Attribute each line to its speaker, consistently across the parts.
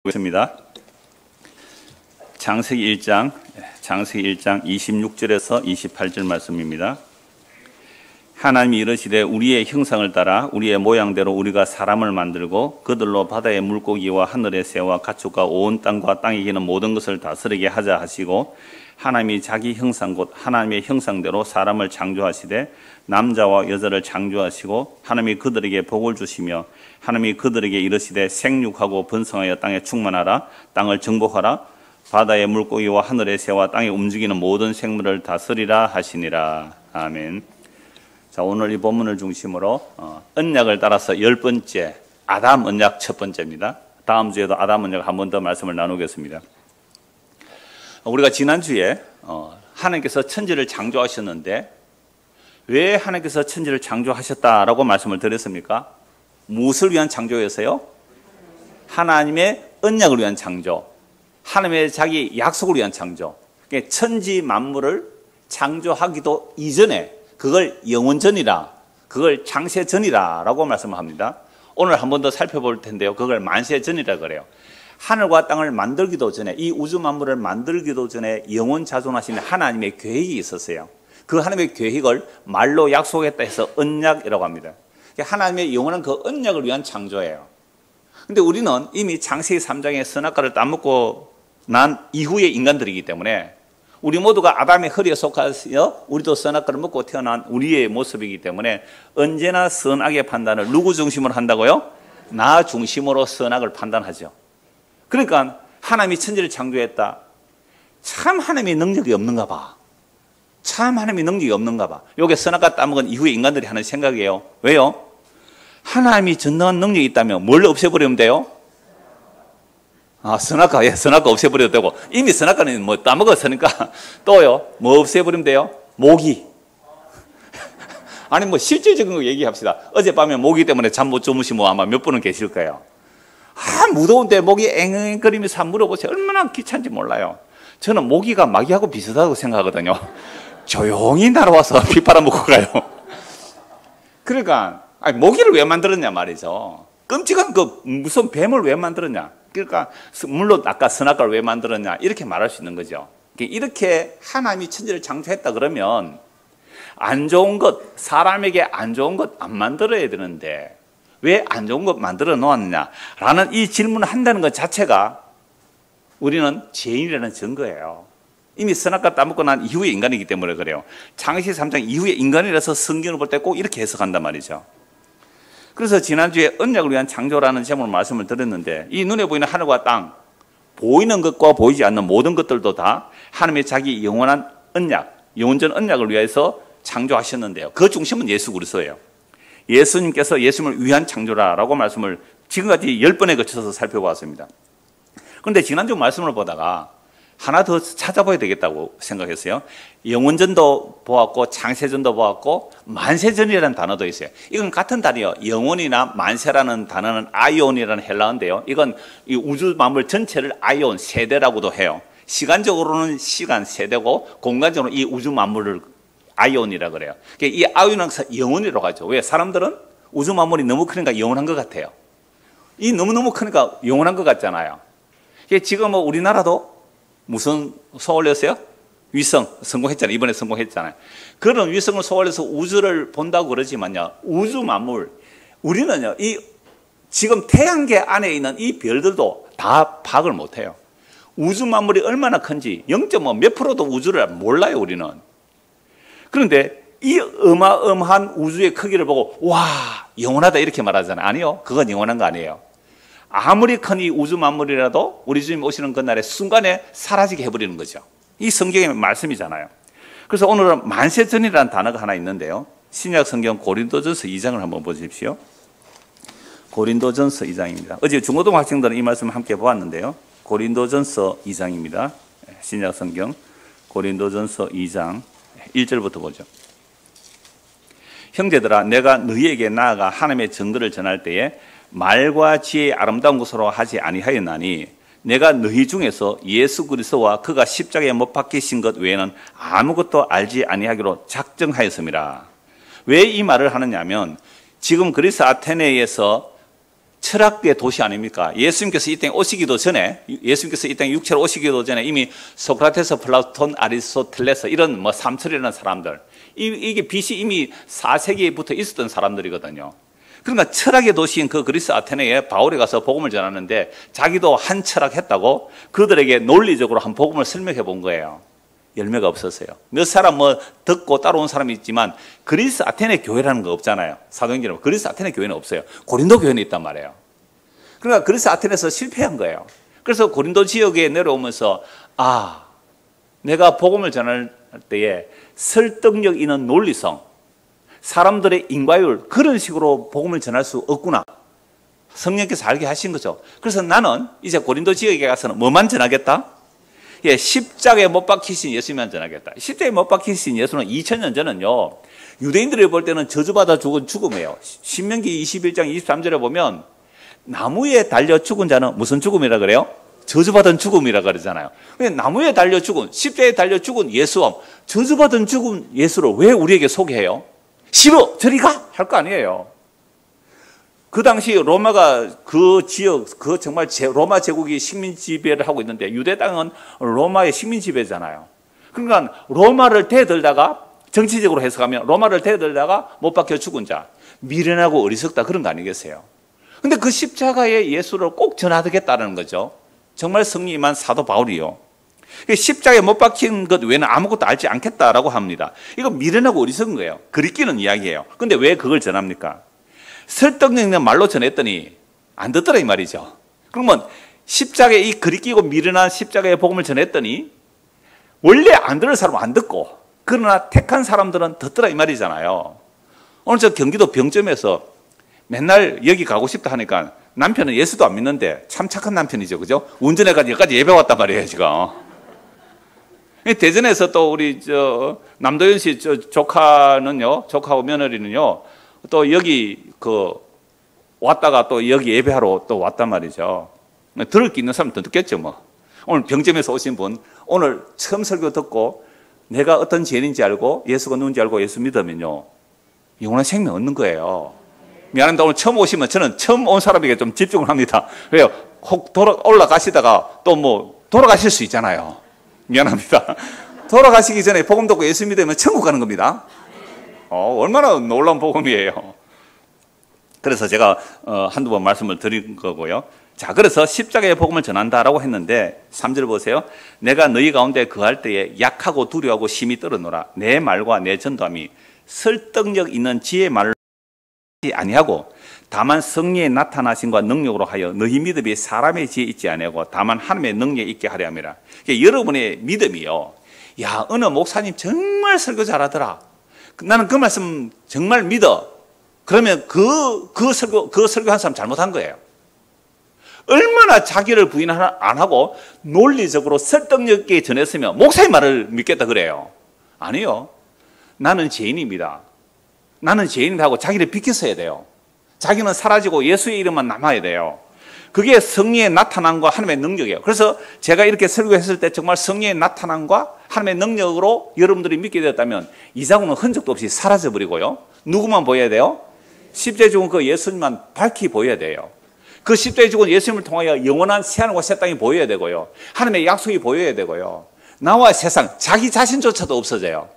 Speaker 1: 있습니다. 창세기 1장 26절에서 28절 말씀입니다. 하나님이 이르시되 우리의 형상을 따라 우리의 모양대로 우리가 사람을 만들고 그들로 바다의 물고기와 하늘의 새와 가축과 온 땅과 땅에 기는 모든 것을 다스리게 하자 하시고, 하나님이 자기 형상 곧 하나님의 형상대로 사람을 창조하시되 남자와 여자를 창조하시고, 하나님이 그들에게 복을 주시며 하나님이 그들에게 이르시되 생육하고 번성하여 땅에 충만하라, 땅을 정복하라, 바다의 물고기와 하늘의 새와 땅에 움직이는 모든 생물을 다스리라 하시니라. 아멘. 자, 오늘 이 본문을 중심으로 언약을 따라서 10번째 아담 언약 첫 번째입니다. 다음 주에도 아담 언약 한 번 더 말씀을 나누겠습니다. 우리가 지난주에 하나님께서 천지를 창조하셨는데 왜 하나님께서 천지를 창조하셨다라고 말씀을 드렸습니까? 무엇을 위한 창조였어요? 하나님의 언약을 위한 창조, 하나님의 자기 약속을 위한 창조. 그러니까 천지 만물을 창조하기도 이전에 그걸 영원전이라, 그걸 창세전이라 라고 말씀을 합니다. 오늘 한 번 더 살펴볼 텐데요, 그걸 만세전이라 그래요. 하늘과 땅을 만들기도 전에, 이 우주 만물을 만들기도 전에 영원자존하신 하나님의 계획이 있었어요. 그 하나님의 계획을 말로 약속했다 해서 언약이라고 합니다. 하나님의 영원한 그 언약을 위한 창조예요. 근데 우리는 이미 창세기 3장의 선악과를 따먹고 난 이후의 인간들이기 때문에, 우리 모두가 아담의 허리에 속하여 우리도 선악과를 먹고 태어난 우리의 모습이기 때문에 언제나 선악의 판단을 누구 중심으로 한다고요? 나 중심으로 선악을 판단하죠. 그러니까 하나님이 천지를 창조했다. 참 하나님의 능력이 없는가 봐. 참 하나님의 능력이 없는가 봐. 이게 선악과 따먹은 이후에 인간들이 하는 생각이에요. 왜요? 하나님이 전능한 능력이 있다면 뭘 없애버리면 돼요? 선악과, 선악과 없애버려도 되고, 이미 선악과는 뭐 따먹었으니까 또요, 뭐 없애버리면 돼요? 모기. 아니, 뭐 실질적인 거 얘기합시다. 어젯밤에 모기 때문에 잠 못 주무시면 아마 몇 분은 계실 거예요. 무더운데 모기 앵앵거리면서 물어보세요. 얼마나 귀찮은지 몰라요. 저는 모기가 마귀하고 비슷하다고 생각하거든요. 조용히 날아와서 피 빨아먹고 가요. 그러니까 모기를 왜 만들었냐 말이죠. 끔찍한 그 무슨 뱀을 왜 만들었냐. 그러니까 물론 아까 선악과를 왜 만들었냐 이렇게 말할 수 있는 거죠. 이렇게 하나님이 천지를 창조했다 그러면 안 좋은 것, 사람에게 안 좋은 것 안 만들어야 되는데 왜 안 좋은 것 만들어 놓았느냐라는 이 질문을 한다는 것 자체가 우리는 죄인이라는 증거예요. 이미 선악과 따먹고 난 이후의 인간이기 때문에 그래요. 창세기 3장 이후의 인간이라서 성경을 볼 때 꼭 이렇게 해석한단 말이죠. 그래서 지난주에 언약을 위한 창조라는 제목으로 말씀을 드렸는데, 이 눈에 보이는 하늘과 땅, 보이는 것과 보이지 않는 모든 것들도 다 하나님의 자기 영원한 언약, 영원전 언약을 위해서 창조하셨는데요, 그 중심은 예수 그리스도예요. 예수님께서 예수님을 위한 창조라라고 말씀을 지금까지 10번에 거쳐서 살펴보았습니다. 그런데 지난주 말씀을 보다가 하나 더 찾아봐야 되겠다고 생각했어요. 영원전도 보았고 창세전도 보았고 만세전이라는 단어도 있어요. 이건 같은 단어예요. 영원이나 만세라는 단어는 아이온이라는 헬라어인데요, 이건 이 우주 만물 전체를 아이온, 세대라고도 해요. 시간적으로는 시간 세대고 공간적으로는 이 우주 만물을 아이온이라 그래요. 이 아이온은 영원이라고 하죠. 왜? 사람들은 우주 만물이 너무 크니까 영원한 것 같아요. 이 너무너무 크니까 영원한 것 같잖아요. 지금 뭐 우리나라도 무슨 쏘올렸어요? 위성 성공했잖아요. 이번에 성공했잖아요. 그런 위성을 쏘올려서 우주를 본다고 그러지만요, 우주 만물, 우리는요, 이 지금 태양계 안에 있는 이 별들도 다 파악을 못해요. 우주 만물이 얼마나 큰지 0.몇 프로도 우주를 몰라요, 우리는. 그런데 이 어마어마한 우주의 크기를 보고 와, 영원하다 이렇게 말하잖아요. 아니요, 그건 영원한 거 아니에요. 아무리 큰 이 우주 만물이라도 우리 주님 오시는 그날에 순간에 사라지게 해버리는 거죠. 이 성경의 말씀이잖아요. 그래서 오늘은 만세전이라는 단어가 하나 있는데요, 신약 성경 고린도전서 2장을 한번 보십시오. 고린도전서 2장입니다. 어제 중고등 학생들은 이 말씀을 함께 보았는데요, 고린도전서 2장입니다. 신약 성경 고린도전서 2장 1절부터 보죠. 형제들아, 내가 너희에게 나아가 하나님의 정도를 전할 때에 말과 지혜의 아름다운 것으로 하지 아니하였나니 내가 너희 중에서 예수 그리스도와 그가 십자가에 못 박히신 것 외에는 아무것도 알지 아니하기로 작정하였습니다. 왜 이 말을 하느냐면, 지금 그리스 아테네에서 철학의 도시 아닙니까? 예수님께서 이 땅에 오시기도 전에, 예수님께서 이 땅에 육체로 오시기도 전에 이미 소크라테스, 플라톤, 아리스토텔레스 이런 뭐 삼철이라는 사람들, 이게 BC 이미 4세기부터 있었던 사람들이거든요. 그러니까 철학의 도시인 그 그리스 아테네에 바울이 가서 복음을 전하는데 자기도 한 철학했다고 그들에게 논리적으로 한 복음을 설명해 본 거예요. 열매가 없었어요. 몇 사람 뭐 듣고 따라온 사람이 있지만 그리스 아테네 교회라는 거 없잖아요. 사도행전에 그리스 아테네 교회는 없어요. 고린도 교회는 있단 말이에요. 그러니까 그리스 아테네에서 실패한 거예요. 그래서 고린도 지역에 내려오면서 내가 복음을 전할 때에 설득력 있는 논리성, 사람들의 인과율, 그런 식으로 복음을 전할 수 없구나. 성령께서 알게 하신 거죠. 그래서 나는 이제 고린도 지역에 가서는 뭐만 전하겠다? 십자가에 못 박히신 예수님만 전하겠다. 십자가에 못 박히신 예수는 2000년 전은요, 유대인들이 볼 때는 저주받아 죽은 죽음이에요. 신명기 21장 23절에 보면 나무에 달려 죽은 자는 무슨 죽음이라 그래요? 저주받은 죽음이라 그러잖아요. 나무에 달려 죽은, 십자가에 달려 죽은 예수, 저주받은 죽은 예수를 왜 우리에게 소개해요? 싫어! 저리 가! 할 거 아니에요. 그 당시 로마가 그 지역, 그 정말 로마 제국이 식민 지배를 하고 있는데 유대 땅은 로마의 식민 지배잖아요. 그러니까 로마를 대들다가 정치적으로 해석하면 로마를 대들다가 못 박혀 죽은 자, 미련하고 어리석다 그런 거 아니겠어요? 근데 그 십자가의 예수를 꼭 전하겠다는 거죠. 정말 성령임한 사도 바울이요. 십자가에 못 박힌 것 외에는 아무것도 알지 않겠다라고 합니다. 이거 미련하고 어리석은 거예요. 그리끼는 이야기예요. 근데 왜 그걸 전합니까? 설득력 있는 말로 전했더니 안 듣더라 이 말이죠. 그러면 십자가에 이 그리끼고 미련한 십자가의 복음을 전했더니 원래 안 들을 사람은 안 듣고 그러나 택한 사람들은 듣더라 이 말이잖아요. 오늘 저 경기도 병점에서 맨날 여기 가고 싶다 하니까 남편은 예수도 안 믿는데 참 착한 남편이죠. 그죠? 운전해가지고 여기까지 예배 왔단 말이에요 지금. 대전에서 또 우리 남도현 씨 조카하고 며느리는요, 또 여기 왔다가 또 여기 예배하러 또 왔단 말이죠. 들을 게 있는 사람은 더 듣겠죠 뭐. 오늘 병점에서 오신 분, 오늘 처음 설교 듣고 내가 어떤 죄인인지 알고 예수가 누군지 알고 예수 믿으면요, 영원한 생명 얻는 거예요. 미안합니다. 오늘 처음 오시면 저는 처음 온 사람에게 좀 집중을 합니다. 왜요? 혹 올라가시다가 또 뭐 돌아가실 수 있잖아요. 미안합니다. 돌아가시기 전에 복음 듣고 예수 믿으면 천국 가는 겁니다. 얼마나 놀라운 복음이에요. 그래서 제가 한두 번 말씀을 드린 거고요. 자, 그래서 십자가의 복음을 전한다라고 했는데 3절 보세요. 내가 너희 가운데 거할 때에 약하고 두려워하고 심히 떨어노라. 내 말과 내 전도함이 설득력 있는 지혜의 말로 아니하고 다만 성령의 나타나심과 능력으로 하여 너희 믿음이 사람의 지혜 있지 아니하고 다만 하나님의 능력이 있게 하려 함이라. 여러분의 믿음이요, 야, 어느 목사님 정말 설교 잘하더라, 나는 그 말씀 정말 믿어, 그러면 그 설교한 사람 잘못한 거예요. 얼마나 자기를 부인 안 하고 논리적으로 설득력 있게 전했으면 목사의 말을 믿겠다 그래요. 아니요. 나는 죄인입니다. 나는 죄인이다 하고 자기를 비켜서야 돼요. 자기는 사라지고 예수의 이름만 남아야 돼요. 그게 성령의 나타남과 하나님의 능력이에요. 그래서 제가 이렇게 설교했을 때 정말 성령의 나타남과 하나님의 능력으로 여러분들이 믿게 되었다면 이상우는 흔적도 없이 사라져버리고요. 누구만 보여야 돼요? 십자가에 죽은 그 예수님만 밝히 보여야 돼요. 그 십자가에 죽은 예수님을 통하여 영원한 새하늘과 새 땅이 보여야 되고요. 하나님의 약속이 보여야 되고요. 나와 세상, 자기 자신조차도 없어져요.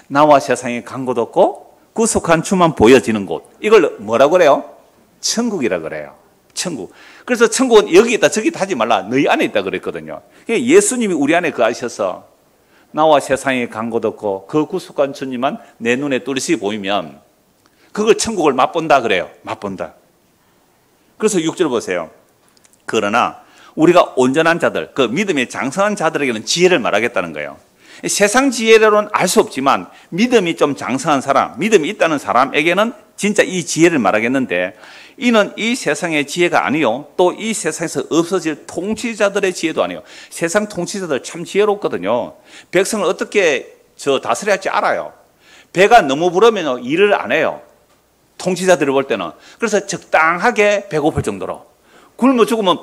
Speaker 1: 나와 세상에 간 곳 없고 구속한 주만 보여지는 곳. 이걸 뭐라고 그래요? 천국이라 그래요. 천국. 그래서 천국은 여기 있다 저기 있다 하지 말라. 너희 안에 있다 그랬거든요. 예수님이 우리 안에 거하셔서 나와 세상에 간 곳 없고 그 구속한 주님만 내 눈에 뚜렷이 보이면 그걸 천국을 맛본다 그래요. 맛본다. 그래서 6절 보세요. 그러나 우리가 온전한 자들, 그 믿음이 장성한 자들에게는 지혜를 말하겠다는 거예요. 세상 지혜로는 알 수 없지만 믿음이 좀 장성한 사람, 믿음이 있다는 사람에게는 진짜 이 지혜를 말하겠는데, 이는 이 세상의 지혜가 아니요, 또 이 세상에서 없어질 통치자들의 지혜도 아니요. 세상 통치자들 참 지혜롭거든요. 백성을 어떻게 다스려야 할지 알아요. 배가 너무 부르면 일을 안 해요. 통치자들을 볼 때는. 그래서 적당하게 배고플 정도로, 굶어 죽으면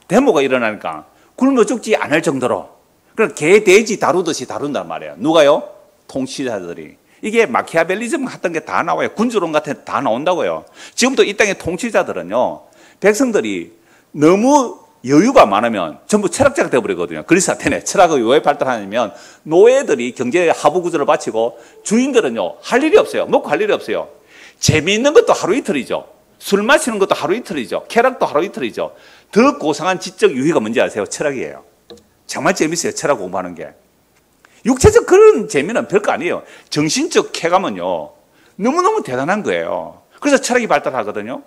Speaker 1: 데모가 일어나니까 굶어 죽지 않을 정도로, 그럼 개, 돼지 다루듯이 다룬단 말이에요. 누가요? 통치자들이. 이게 마키아벨리즘 같은 게 다 나와요. 군주론 같은 게 다 나온다고요. 지금도 이 땅의 통치자들은요, 백성들이 너무 여유가 많으면 전부 철학자가 되어버리거든요. 그리스 아테네 철학이 왜 발달하냐면 노예들이 경제 하부 구조를 바치고 주인들은요 할 일이 없어요. 먹고 할 일이 없어요. 재미있는 것도 하루 이틀이죠. 술 마시는 것도 하루 이틀이죠. 쾌락도 하루 이틀이죠. 더 고상한 지적 유희가 뭔지 아세요? 철학이에요. 정말 재밌어요. 철학 공부하는 게. 육체적 그런 재미는 별거 아니에요. 정신적 쾌감은요 너무너무 대단한 거예요. 그래서 철학이 발달하거든요.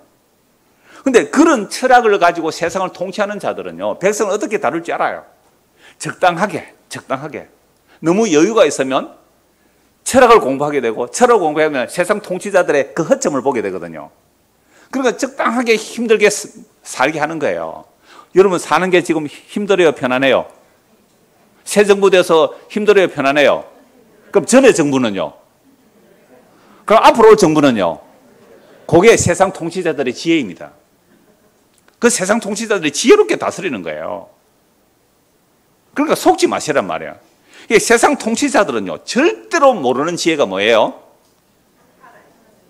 Speaker 1: 근데 그런 철학을 가지고 세상을 통치하는 자들은요 백성을 어떻게 다룰지 알아요. 적당하게. 너무 여유가 있으면 철학을 공부하게 되고 철학을 공부하면 세상 통치자들의 그 허점을 보게 되거든요. 그러니까 적당하게 힘들게 살게 하는 거예요. 여러분 사는 게 지금 힘들어요? 편안해요? 새 정부 돼서 힘들어요? 편안해요? 그럼 전에 정부는요? 그럼 앞으로 올 정부는요? 그게 세상 통치자들의 지혜입니다. 그 세상 통치자들이 지혜롭게 다스리는 거예요. 그러니까 속지 마시란 말이에요. 세상 통치자들은요 절대로 모르는 지혜가 뭐예요?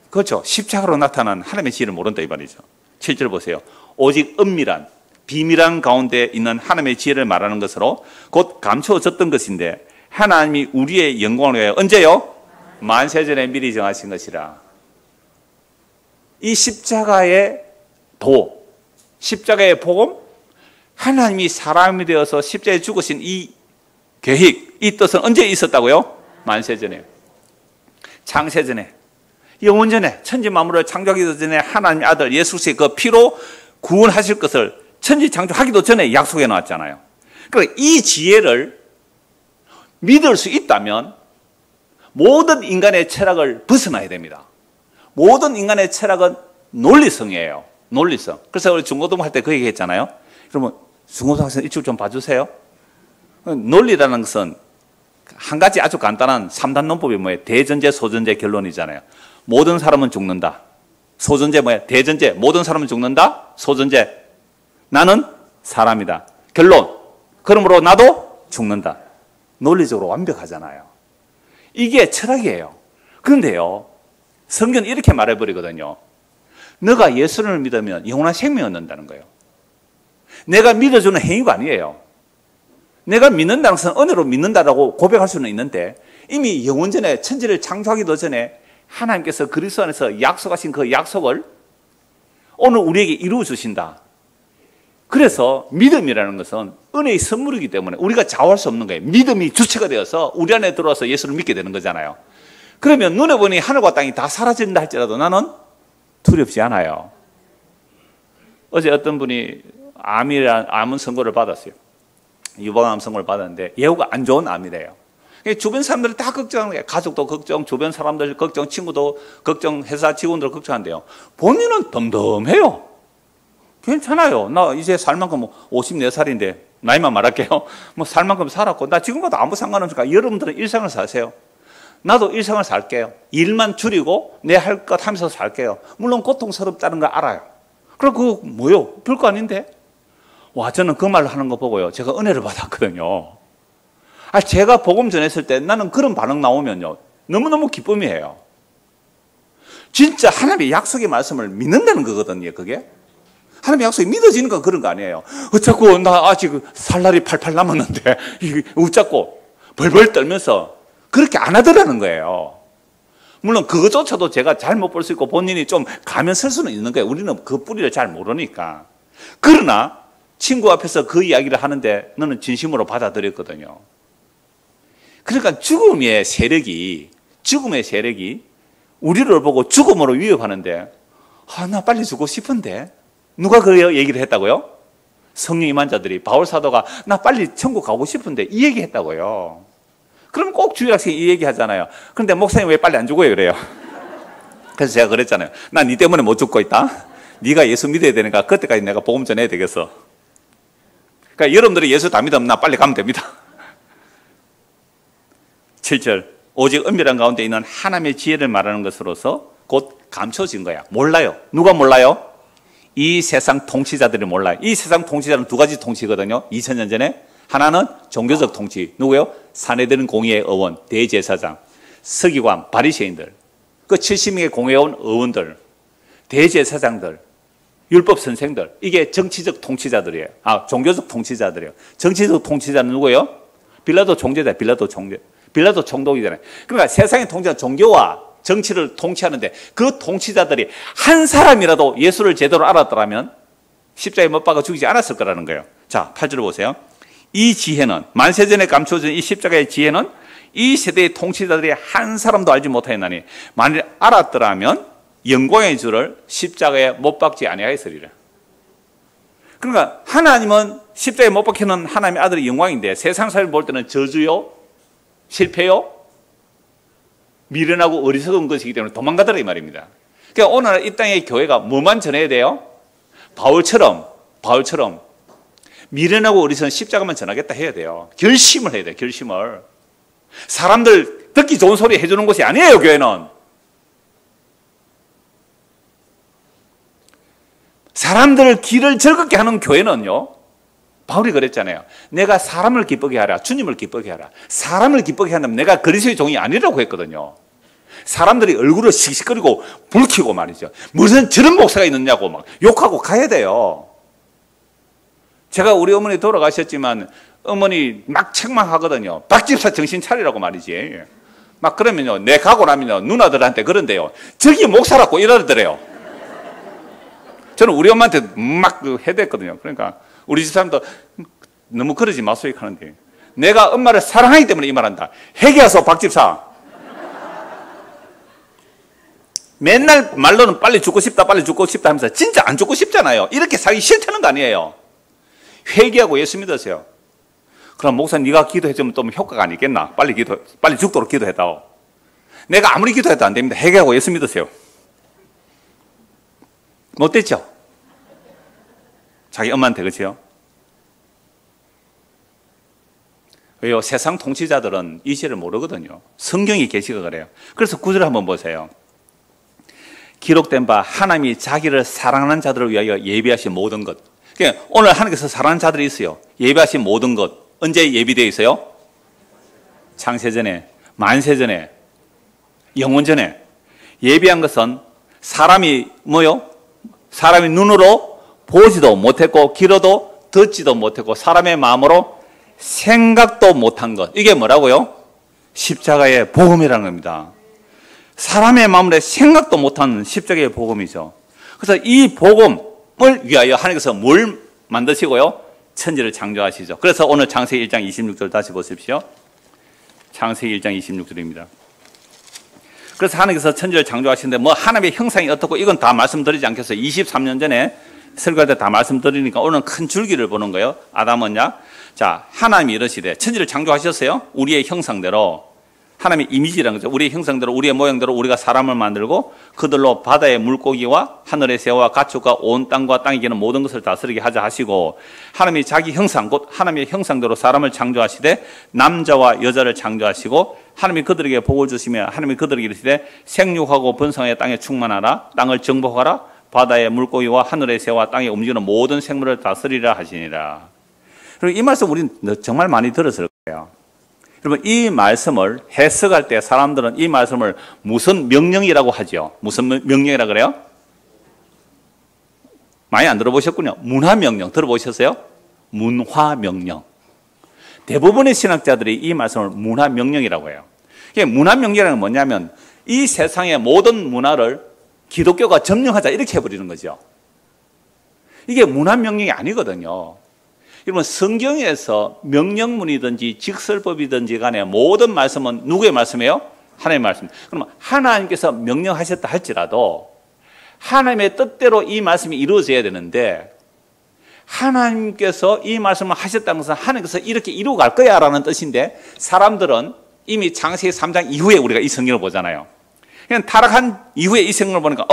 Speaker 1: 그렇죠. 십자가로 나타난 하나님의 지혜를 모른다 이 말이죠. 7절 보세요. 오직 은밀한 비밀한 가운데 있는 하나님의 지혜를 말하는 것으로 곧 감추어졌던 것인데 하나님이 우리의 영광을 위하여 언제요? 만세전에 미리 정하신 것이라. 이 십자가의 도, 십자가의 복음, 하나님이 사람이 되어서 십자가에 죽으신 이 계획, 이 뜻은 언제 있었다고요? 만세전에, 창세전에, 영원전에, 천지 만물을 창조하기도 전에 하나님의 아들 예수 그리스도의 그 피로 구원하실 것을 천지 창조하기도 전에 약속해 놨잖아요. 그러니까 이 지혜를 믿을 수 있다면 모든 인간의 철학을 벗어나야 됩니다. 모든 인간의 철학은 논리성이에요. 논리성. 그래서 우리 중고등 할 때 그 얘기 했잖아요. 그러면 중고등학생 이쪽 좀 봐주세요. 논리라는 것은 한 가지 아주 간단한 3단 논법이 뭐예요? 대전제, 소전제, 결론이잖아요. 모든 사람은 죽는다. 소전제 뭐예요? 대전제, 모든 사람은 죽는다. 소전제, 나는 사람이다. 결론, 그러므로 나도 죽는다. 논리적으로 완벽하잖아요. 이게 철학이에요. 그런데요, 성경은 이렇게 말해버리거든요. 너가 예수를 믿으면 영원한 생명을 얻는다는 거예요. 내가 믿어주는 행위가 아니에요. 내가 믿는다는 것은 은혜로 믿는다라고 고백할 수는 있는데 이미 영원전에 천지를 창조하기도 전에 하나님께서 그리스도 안에서 약속하신 그 약속을 오늘 우리에게 이루어 주신다. 그래서 믿음이라는 것은 은혜의 선물이기 때문에 우리가 좌우할 수 없는 거예요. 믿음이 주체가 되어서 우리 안에 들어와서 예수를 믿게 되는 거잖아요. 그러면 눈에 보니 하늘과 땅이 다 사라진다 할지라도 나는 두렵지 않아요. 어제 어떤 분이 암 선고를 받았어요. 유방암 선고를 받았는데 예후가 안 좋은 암이래요. 주변 사람들이 다 걱정하는 거예요. 가족도 걱정, 주변 사람들 걱정, 친구도 걱정, 회사 직원들 걱정한대요. 본인은 덤덤해요. 괜찮아요. 나 이제 살 만큼 54살인데 나이만 말할게요. 뭐 살 만큼 살았고 나 지금과도 아무 상관없으니까 여러분들은 일상을 사세요. 나도 일상을 살게요. 일만 줄이고 내 할 것 하면서 살게요. 물론 고통스럽다는 거 알아요. 그럼 그거 뭐요? 별거 아닌데? 와, 저는 그 말을 하는 거 보고요. 제가 은혜를 받았거든요. 제가 복음 전했을 때 나는 그런 반응 나오면요. 너무너무 기쁨이에요. 진짜 하나님의 약속의 말씀을 믿는다는 거거든요, 그게. 하나님의 약속이 믿어지는 건 그런 거 아니에요. 어쩌고 나 아직 살 날이 팔팔 남았는데, 어쩌고 벌벌 떨면서 그렇게 안 하더라는 거예요. 물론 그것조차도 제가 잘 못 볼 수 있고 본인이 좀 가면 쓸 수는 있는 거예요. 우리는 그 뿌리를 잘 모르니까. 그러나 친구 앞에서 그 이야기를 하는데 너는 진심으로 받아들였거든요. 그러니까 죽음의 세력이 우리를 보고 죽음으로 위협하는데 나 빨리 죽고 싶은데 누가 그 얘기를 했다고요? 성령 임한 자들이 바울 사도가 나 빨리 천국 가고 싶은데 이 얘기 했다고요. 그럼 꼭 주일학생이 이 얘기 하잖아요. 그런데 목사님 왜 빨리 안 죽어요? 그래요. 그래서 제가 그랬잖아요. 나 니 때문에 못 죽고 있다. 네가 예수 믿어야 되니까 그때까지 내가 복음 전해야 되겠어. 그러니까 여러분들이 예수 다 믿으면 나 빨리 가면 됩니다. 7절 오직 은밀한 가운데 있는 하나님의 지혜를 말하는 것으로서 곧 감춰진 거야. 몰라요. 누가 몰라요? 이 세상 통치자들이 몰라요. 이 세상 통치자는 두 가지 통치거든요. 2000년 전에 하나는 종교적 통치. 누구요? 사내들은 공의의 의원, 대제사장, 서기관, 바리새인들, 그 70명의 공회원 의원들, 대제사장들, 율법 선생들, 이게 정치적 통치자들이에요. 종교적 통치자들이에요. 정치적 통치자는 누구예요? 빌라도 총재다. 빌라도 총재. 빌라도 총독이잖아요. 그러니까 세상의 통치자 종교와 정치를 통치하는데 그 통치자들이 한 사람이라도 예수를 제대로 알았더라면 십자가에 못 박아 죽이지 않았을 거라는 거예요. 자, 8절 보세요. 이 지혜는, 만세전에 감추어진 이 십자가의 지혜는 이 세대의 통치자들이 한 사람도 알지 못하였나니 만일 알았더라면 영광의 주를 십자가에 못 박지 아니하였으리라. 그러니까 하나님은 십자가에 못 박히는 하나님의 아들의 영광인데 세상 사람을 볼 때는 저주요, 실패요, 미련하고 어리석은 것이기 때문에 도망가더라 이 말입니다. 그러니까 오늘 이 땅의 교회가 뭐만 전해야 돼요? 바울처럼 미련하고 어리석은 십자가만 전하겠다 해야 돼요. 결심을 해야 돼요. 결심을. 사람들 듣기 좋은 소리 해주는 곳이 아니에요. 교회는. 사람들 길을 즐겁게 하는 교회는요, 바울이 그랬잖아요. 내가 사람을 기쁘게 하라. 주님을 기쁘게 하라. 사람을 기쁘게 한다면 내가 그리스도의 종이 아니라고 했거든요. 사람들이 얼굴을 씩씩거리고 불키고 말이죠. 무슨 저런 목사가 있느냐고 막 욕하고 가야 돼요. 제가 우리 어머니 돌아가셨지만 어머니 막 책망하거든요. 박집사 정신 차리라고 말이지. 막 그러면요, 내 가고 나면요, 누나들한테 그런데요. 저기 목사라고 이러더래요. 저는 우리 엄마한테 막 해댔거든요. 그러니까 우리 집 사람도 너무 그러지 마소이 하는데 내가 엄마를 사랑하기 때문에 이 말한다. 회개하소 박집사. 맨날 말로는 빨리 죽고 싶다 빨리 죽고 싶다 하면서 진짜 안 죽고 싶잖아요. 이렇게 살기 싫다는 거 아니에요. 회개하고 예수 믿으세요. 그럼 목사 네가 기도해주면 또 효과가 아니겠나. 빨리 죽도록 기도했다오. 내가 아무리 기도해도 안 됩니다. 회개하고 예수 믿으세요. 못됐죠? 자기 엄마한테 그치요? 왜요? 세상 통치자들은 이 시를 모르거든요. 성경이 계시가 그래요. 그래서 구절을 한번 보세요. 기록된 바 하나님이 자기를 사랑하는 자들을 위하여 예비하신 모든 것. 그러니까 오늘 하나님께서 사랑하는 자들이 있어요. 예비하신 모든 것. 언제 예비되어 있어요? 창세전에, 만세전에, 영원전에. 예비한 것은 사람이 뭐요? 사람이 눈으로 보지도 못했고 귀로도 듣지도 못했고 사람의 마음으로 생각도 못한 것. 이게 뭐라고요? 십자가의 복음이라는 겁니다. 사람의 마음으로 생각도 못한 십자가의 복음이죠. 그래서 이 복음을 위하여 하나님께서 뭘 만드시고요? 천지를 창조하시죠. 그래서 오늘 창세기 1장 26절 다시 보십시오. 창세기 1장 26절입니다. 그래서 하나님께서 천지를 창조하시는데 뭐 하나님의 형상이 어떻고 이건 다 말씀드리지 않겠어요. 23년 전에 설교할 때 다 말씀드리니까 오늘은 큰 줄기를 보는 거예요. 아담은요. 자, 하나님이 이러시되 천지를 창조하셨어요. 우리의 형상대로. 하나님의 이미지라는 거죠. 우리의 형상대로 우리의 모양대로 우리가 사람을 만들고 그들로 바다의 물고기와 하늘의 새와 가축과 온 땅과 땅에 기는 모든 것을 다스리게 하자 하시고 하나님이 자기 형상 곧 하나님의 형상대로 사람을 창조하시되 남자와 여자를 창조하시고 하나님이 그들에게 복을 주시며 하나님이 그들에게 이르시되 생육하고 번성하여 땅에 충만하라 여러분 정복하라 바다의 물고기와 하늘의 새와 땅에 움직이는 모든 생물을 다스리라 하시니라. 그리고 이 말씀 우리는 정말 많이 들었을 거예요. 여러분 이 말씀을 해석할 때 사람들은 이 말씀을 무슨 명령이라고 하죠? 무슨 명령이라 그래요? 많이 안 들어보셨군요. 문화명령 들어보셨어요? 문화명령. 대부분의 신학자들이 이 말씀을 문화명령이라고 해요. 이게 문화명령이라는 건 뭐냐면 이 세상의 모든 문화를 기독교가 점령하자 이렇게 해버리는 거죠. 이게 문화명령이 아니거든요. 여러분 성경에서 명령문이든지 직설법이든지 간에 모든 말씀은 누구의 말씀이에요? 하나님의 말씀. 그러면 하나님께서 명령하셨다 할지라도 하나님의 뜻대로 이 말씀이 이루어져야 되는데 하나님께서 이 말씀을 하셨다는 것은 하나님께서 이렇게 이루어갈 거야 라는 뜻인데 사람들은 이미 창세기 3장 이후에 우리가 이 성경을 보잖아요. 그냥 타락한 이후에 이 성경을 보니까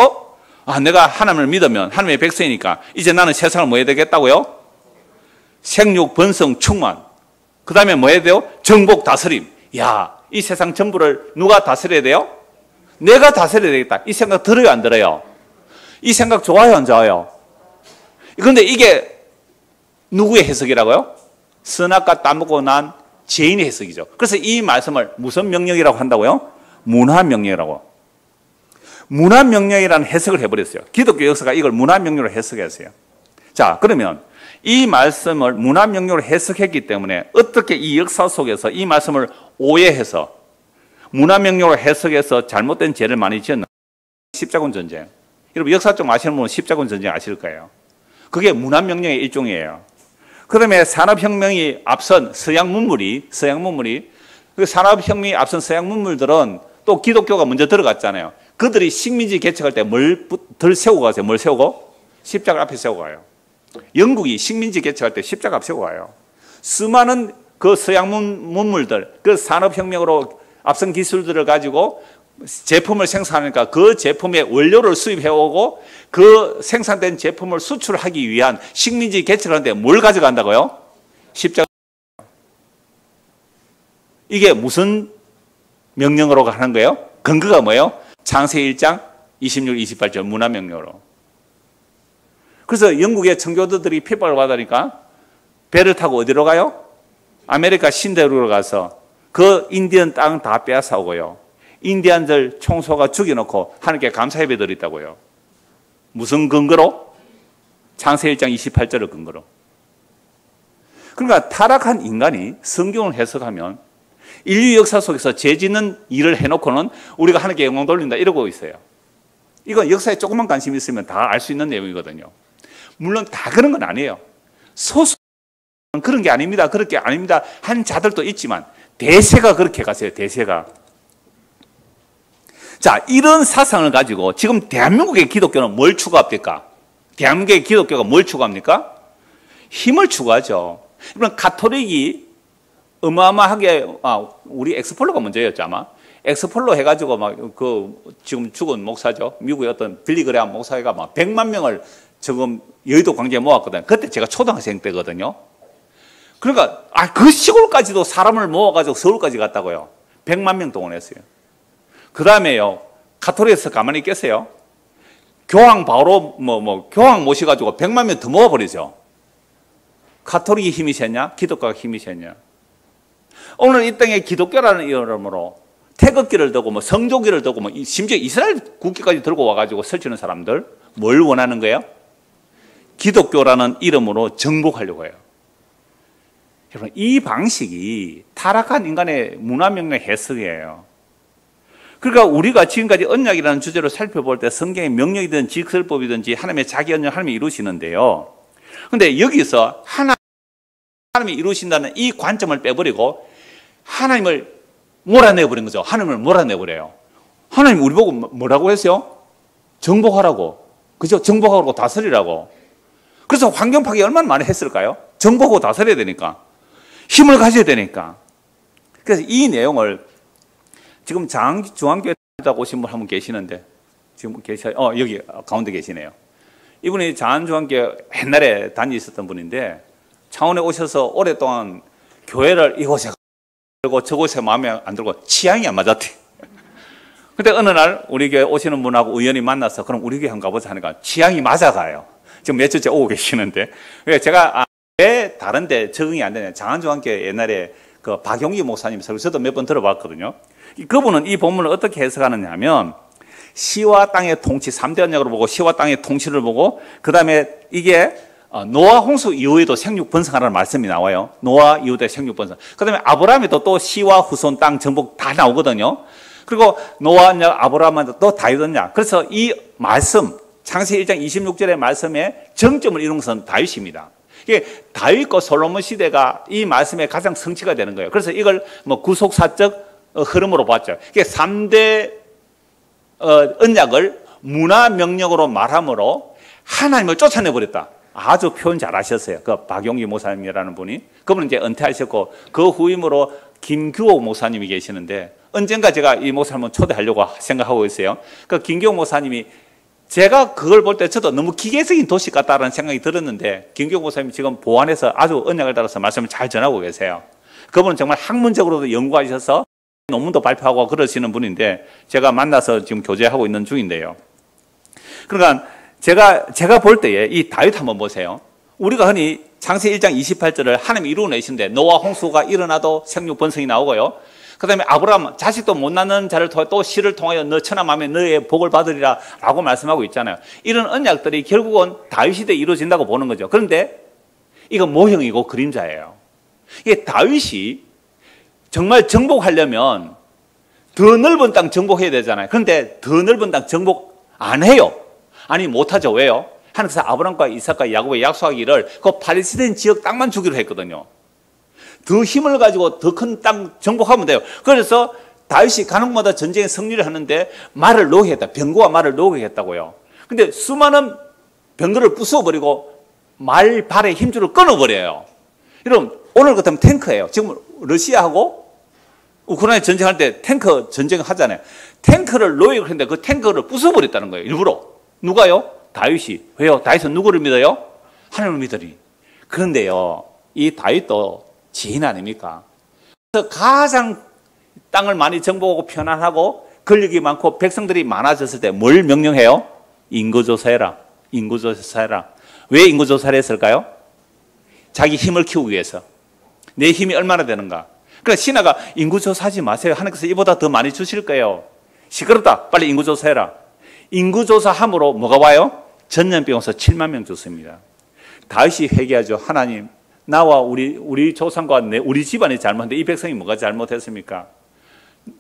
Speaker 1: 내가 하나님을 믿으면 하나님의 백성이니까 이제 나는 세상을 뭐 해야 되겠다고요? 생육, 번성, 충만. 그 다음에 뭐 해야 돼요? 정복, 다스림. 야, 이 세상 전부를 누가 다스려야 돼요? 내가 다스려야 되겠다. 이 생각 들어요, 안 들어요? 이 생각 좋아요, 안 좋아요? 그런데 이게 누구의 해석이라고요? 선악과 따먹고 난 죄인의 해석이죠. 그래서 이 말씀을 무슨 명령이라고 한다고요? 문화명령이라고. 문화명령이라는 해석을 해버렸어요. 기독교 역사가 이걸 문화명령으로 해석했어요. 자, 그러면 이 말씀을 문화명령으로 해석했기 때문에 어떻게 이 역사 속에서 이 말씀을 오해해서 문화명령으로 해석해서 잘못된 죄를 많이 지었나? 십자군 전쟁. 여러분 역사 좀 아시는 분은 십자군 전쟁 아실 거예요. 그게 문화명령의 일종이에요. 그 다음에 산업혁명이 앞선 서양 문물이 그 산업혁명이 앞선 서양 문물들은 또 기독교가 먼저 들어갔잖아요. 그들이 식민지 개척할 때 뭘 세우고 가세요? 뭘 세우고? 십자가 앞에 세우고 가요. 영국이 식민지 개척할 때 십자가 앞에 세우고 가요. 수많은 그 서양 문물들, 그 산업혁명으로 앞선 기술들을 가지고 제품을 생산하니까 그 제품의 원료를 수입해오고 그 생산된 제품을 수출하기 위한 식민지 개척하는데 뭘 가져간다고요? 십자가. 이게 무슨 명령으로 가는 거예요? 근거가 뭐예요? 창세기 1장 26, 28절 문화명령으로. 그래서 영국의 청교도들이 핍박을 받으니까 배를 타고 어디로 가요? 아메리카 신대륙으로 가서 그 인디언 땅 다 빼앗아오고요. 인디안들 총소가 죽여놓고 하나님께 감사 예배 드렸다고요. 무슨 근거로? 창세기 1장 28절을 근거로. 그러니까 타락한 인간이 성경을 해석하면 인류 역사 속에서 죄 짓는 일을 해놓고는 우리가 하나님께 영광 돌린다 이러고 있어요. 이건 역사에 조금만 관심이 있으면 다 알 수 있는 내용이거든요. 물론 다 그런 건 아니에요. 소수 그런 게 아닙니다. 그렇게 아닙니다. 한 자들도 있지만 대세가 그렇게 가세요. 대세가. 자, 이런 사상을 가지고 지금 대한민국의 기독교는 뭘 추구합니까? 대한민국의 기독교가 뭘 추구합니까? 힘을 추구하죠. 그럼 가톨릭이 어마어마하게 우리 엑스폴로가 먼저였죠 아마. 엑스폴로 해가지고 막 지금 죽은 목사죠. 미국의 어떤 빌리그레암 목사가 막 100만 명을 지금 여의도 광장에 모았거든요. 그때 제가 초등학생 때거든요. 그러니까 그 시골까지도 사람을 모아가지고 서울까지 갔다고요. 100만 명 동원했어요. 그 다음에요, 가톨릭에서 가만히 있겠어요? 교황 바로 교황 모셔가지고 100만 명 더 모아버리죠. 가톨릭이 힘이 셌냐? 기독교가 힘이 셌냐? 오늘 이 땅에 기독교라는 이름으로 태극기를 들고 성조기를 들고 심지어 이스라엘 국기까지 들고 와가지고 설치는 사람들 뭘 원하는 거예요? 기독교라는 이름으로 정복하려고 해요. 여러분, 이 방식이 타락한 인간의 문화명령 해석이에요. 그러니까 우리가 지금까지 언약이라는 주제로 살펴볼 때 성경의 명령이든 직설법이든지 하나님의 자기 언약 하나님이 이루시는데요. 그런데 여기서 하나님이 이루신다는 이 관점을 빼버리고 하나님을 몰아내버린 거죠. 하나님을 몰아내버려요. 하나님 우리 보고 뭐라고 했어요? 정복하라고. 그죠? 정복하고 다스리라고. 그래서 환경 파괴 얼마나 많이 했을까요? 정복하고 다스려야 되니까. 힘을 가져야 되니까. 그래서 이 내용을 지금 중앙교회 오신 분 한 분 계시는데 지금 계셔요. 여기 가운데 계시네요. 이분이 장안중앙교회 옛날에 다니셨던 분인데 창원에 오셔서 오랫동안 교회를 이곳에 들고 저곳에 마음에 안 들고 취향이 안 맞았대. 근데 어느 날 우리 교회 오시는 분하고 우연히 만나서 그럼 우리 교회 한번 가보자 하니까 취향이 맞아가요. 지금 몇 주째 오고 계시는데 제가 왜 다른데 적응이 안 되냐. 장안중앙교회 옛날에 그 박용기 목사님 설교 저도 몇 번 들어봤거든요. 그분은 이 본문을 어떻게 해석하느냐 하면 시와 땅의 통치 3대 언약으로 보고 시와 땅의 통치를 보고 그 다음에 이게 노아 홍수 이후에도 생육 번성하라는 말씀이 나와요. 노아 이후에 생육 번성. 그 다음에 아브라함에도 또 시와 후손 땅 정복 다 나오거든요. 그리고 노아 언약 아브라함한테 또 다윗 언약. 그래서 이 말씀 창세기 1장 26절의 말씀에 정점을 이룬 것은 다윗입니다. 이게 다윗과 솔로몬 시대가 이 말씀의 가장 성취가 되는 거예요. 그래서 이걸 구속사적 흐름으로 봤죠. 이게 3대 언약을 문화명령으로 말함으로 하나님을 쫓아내버렸다. 아주 표현 잘하셨어요. 그 박용기 목사님이라는 분이. 그분은 이제 은퇴하셨고 그 후임으로 김규호 목사님이 계시는데 언젠가 제가 이 목사님을 초대하려고 생각하고 있어요. 그 김규호 목사님이 제가 그걸 볼 때 저도 너무 기계적인 도시 같다라는 생각이 들었는데 김규호 목사님이 지금 보안해서 아주 언약을 따라서 말씀을 잘 전하고 계세요. 그분은 정말 학문적으로도 연구하셔서 논문도 발표하고 그러시는 분인데 제가 만나서 지금 교제하고 있는 중인데요. 그러니까 제가 볼 때에 이 다윗 한번 보세요. 우리가 흔히 창세기 1장 28절을 하나님이 이루어내시는데 노아 홍수가 일어나도 생육 번성이 나오고요. 그 다음에 아브라함 자식도 못 낳는 자를 통해 또 씨를 통하여 너 천하만민에 너의 복을 받으리라 라고 말씀하고 있잖아요. 이런 언약들이 결국은 다윗 시대에 이루어진다고 보는 거죠. 그런데 이건 모형이고 그림자예요. 이게 다윗이 정말 정복하려면 더 넓은 땅 정복해야 되잖아요. 그런데 더 넓은 땅 정복 안 해요. 아니 못하죠. 왜요? 하나님께서 아브라함과 이삭과 야곱에 약속하기를 그 팔레스타인 지역 땅만 주기로 했거든요. 더 힘을 가지고 더 큰 땅 정복하면 돼요. 그래서 다윗이 가는 곳마다 전쟁에 승리를 하는데 말을 놓게 했다. 병거와 말을 놓게 했다고요. 근데 수많은 병거를 부숴버리고 말 발의 힘줄을 끊어버려요. 여러분 오늘 같으면 탱크예요. 지금 러시아하고 우크라이나 전쟁할 때 탱크 전쟁하잖아요. 탱크를 놓게 했는데 그 탱크를 부숴버렸다는 거예요. 일부러. 누가요? 다윗이. 왜요? 다윗은 누구를 믿어요? 하나님을 믿으리. 그런데요, 이 다윗도 지인 아닙니까? 그래서 가장 땅을 많이 정복하고 편안하고 권력이 많고 백성들이 많아졌을 때 뭘 명령해요? 인구조사해라. 인구조사해라. 왜 인구조사를 했을까요? 자기 힘을 키우기 위해서. 내 힘이 얼마나 되는가. 그러니까 신하가 인구조사하지 마세요. 하나님께서 이보다 더 많이 주실 거예요. 시끄럽다. 빨리 인구조사해라. 인구조사함으로 뭐가 와요? 전염병 와서 7만 명 죽습니다. 다윗이 회개하죠. 하나님, 나와 우리 조상과 우리 집안이 잘못했는데 이 백성이 뭐가 잘못했습니까?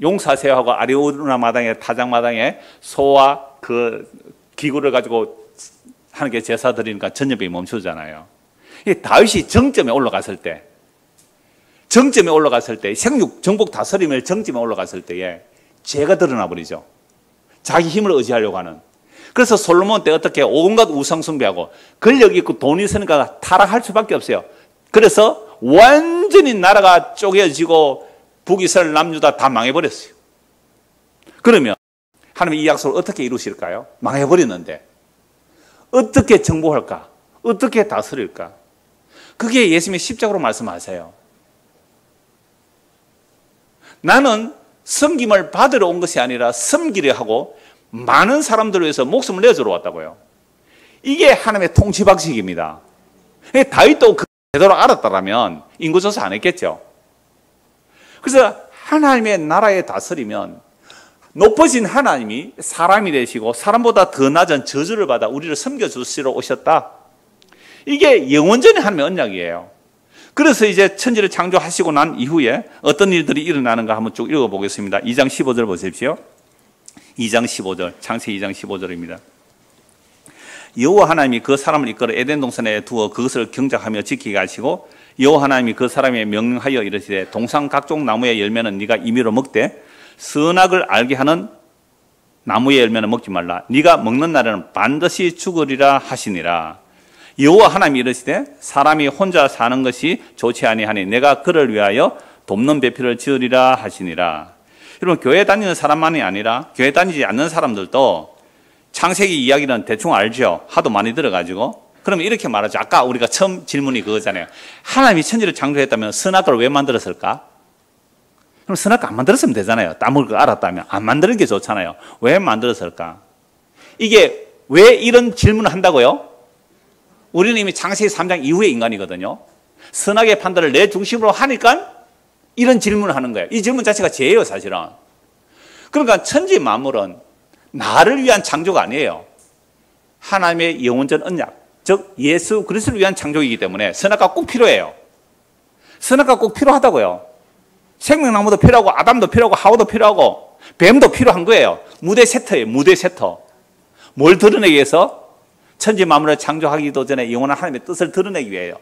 Speaker 1: 용사세요 하고 아리우나 마당에 타작 마당에 소와 그 기구를 가지고 하나님께 제사 드리니까 전염병이 멈추잖아요. 다윗이 정점에 올라갔을 때 생육 정복 다스림을 정점에 올라갔을 때에 죄가 드러나 버리죠. 자기 힘을 의지하려고 하는. 그래서 솔로몬 때 어떻게 온갖 우상 숭배하고 권력이 있고 돈이 있으니까 타락할 수밖에 없어요. 그래서 완전히 나라가 쪼개지고 북이스라엘 남유다 다 망해버렸어요. 그러면 하나님 이 약속을 어떻게 이루실까요? 망해버렸는데 어떻게 정복할까? 어떻게 다스릴까? 그게 예수님의 십자가로 말씀하세요. 나는 섬김을 받으러 온 것이 아니라 섬기려 하고 많은 사람들을 위해서 목숨을 내주러 왔다고요. 이게 하나님의 통치 방식입니다. 다윗도 제대로 알았다면 인구조사 안 했겠죠. 그래서 하나님의 나라에 다스리면 높으신 하나님이 사람이 되시고 사람보다 더 낮은 저주를 받아 우리를 섬겨주시러 오셨다. 이게 영원전의 하나님의 언약이에요. 그래서 이제 천지를 창조하시고 난 이후에 어떤 일들이 일어나는가 한번 쭉 읽어보겠습니다. 2장 15절 보십시오. 2장 15절, 창세기 2장 15절입니다. 여호와 하나님이 그 사람을 이끌어 에덴 동산에 두어 그것을 경작하며 지키게 하시고 여호와 하나님이 그 사람에 명령하여 이르시되 동산 각종 나무의 열매는 네가 임의로 먹되 선악을 알게 하는 나무의 열매는 먹지 말라. 네가 먹는 날에는 반드시 죽으리라 하시니라. 여호와 하나님이 이르시되 사람이 혼자 사는 것이 좋지 아니하니 내가 그를 위하여 돕는 배필을 지으리라 하시니라. 여러분 교회 다니는 사람만이 아니라 교회 다니지 않는 사람들도 창세기 이야기는 대충 알죠. 하도 많이 들어가지고. 그러면 이렇게 말하죠. 아까 우리가 처음 질문이 그거잖아요. 하나님이 천지를 창조했다면 선악과를 왜 만들었을까? 그럼 선악과 안 만들었으면 되잖아요. 땀을 알았다면. 안 만드는 게 좋잖아요. 왜 만들었을까? 이게 왜 이런 질문을 한다고요? 우리는 이미 창세기 3장 이후의 인간이거든요. 선악의 판단을 내 중심으로 하니까 이런 질문을 하는 거예요. 이 질문 자체가 죄예요, 사실은. 그러니까 천지 만물은 나를 위한 창조가 아니에요. 하나님의 영원전 언약, 즉 예수 그리스도를 위한 창조이기 때문에 선악과 꼭 필요해요. 선악과 꼭 필요하다고요. 생명나무도 필요하고 아담도 필요하고 하와도 필요하고 뱀도 필요한 거예요. 무대 세터예요. 무대 세터. 뭘 드러내기 위해서? 천지 만물을 창조하기도 전에 영원한 하나님의 뜻을 드러내기 위해요.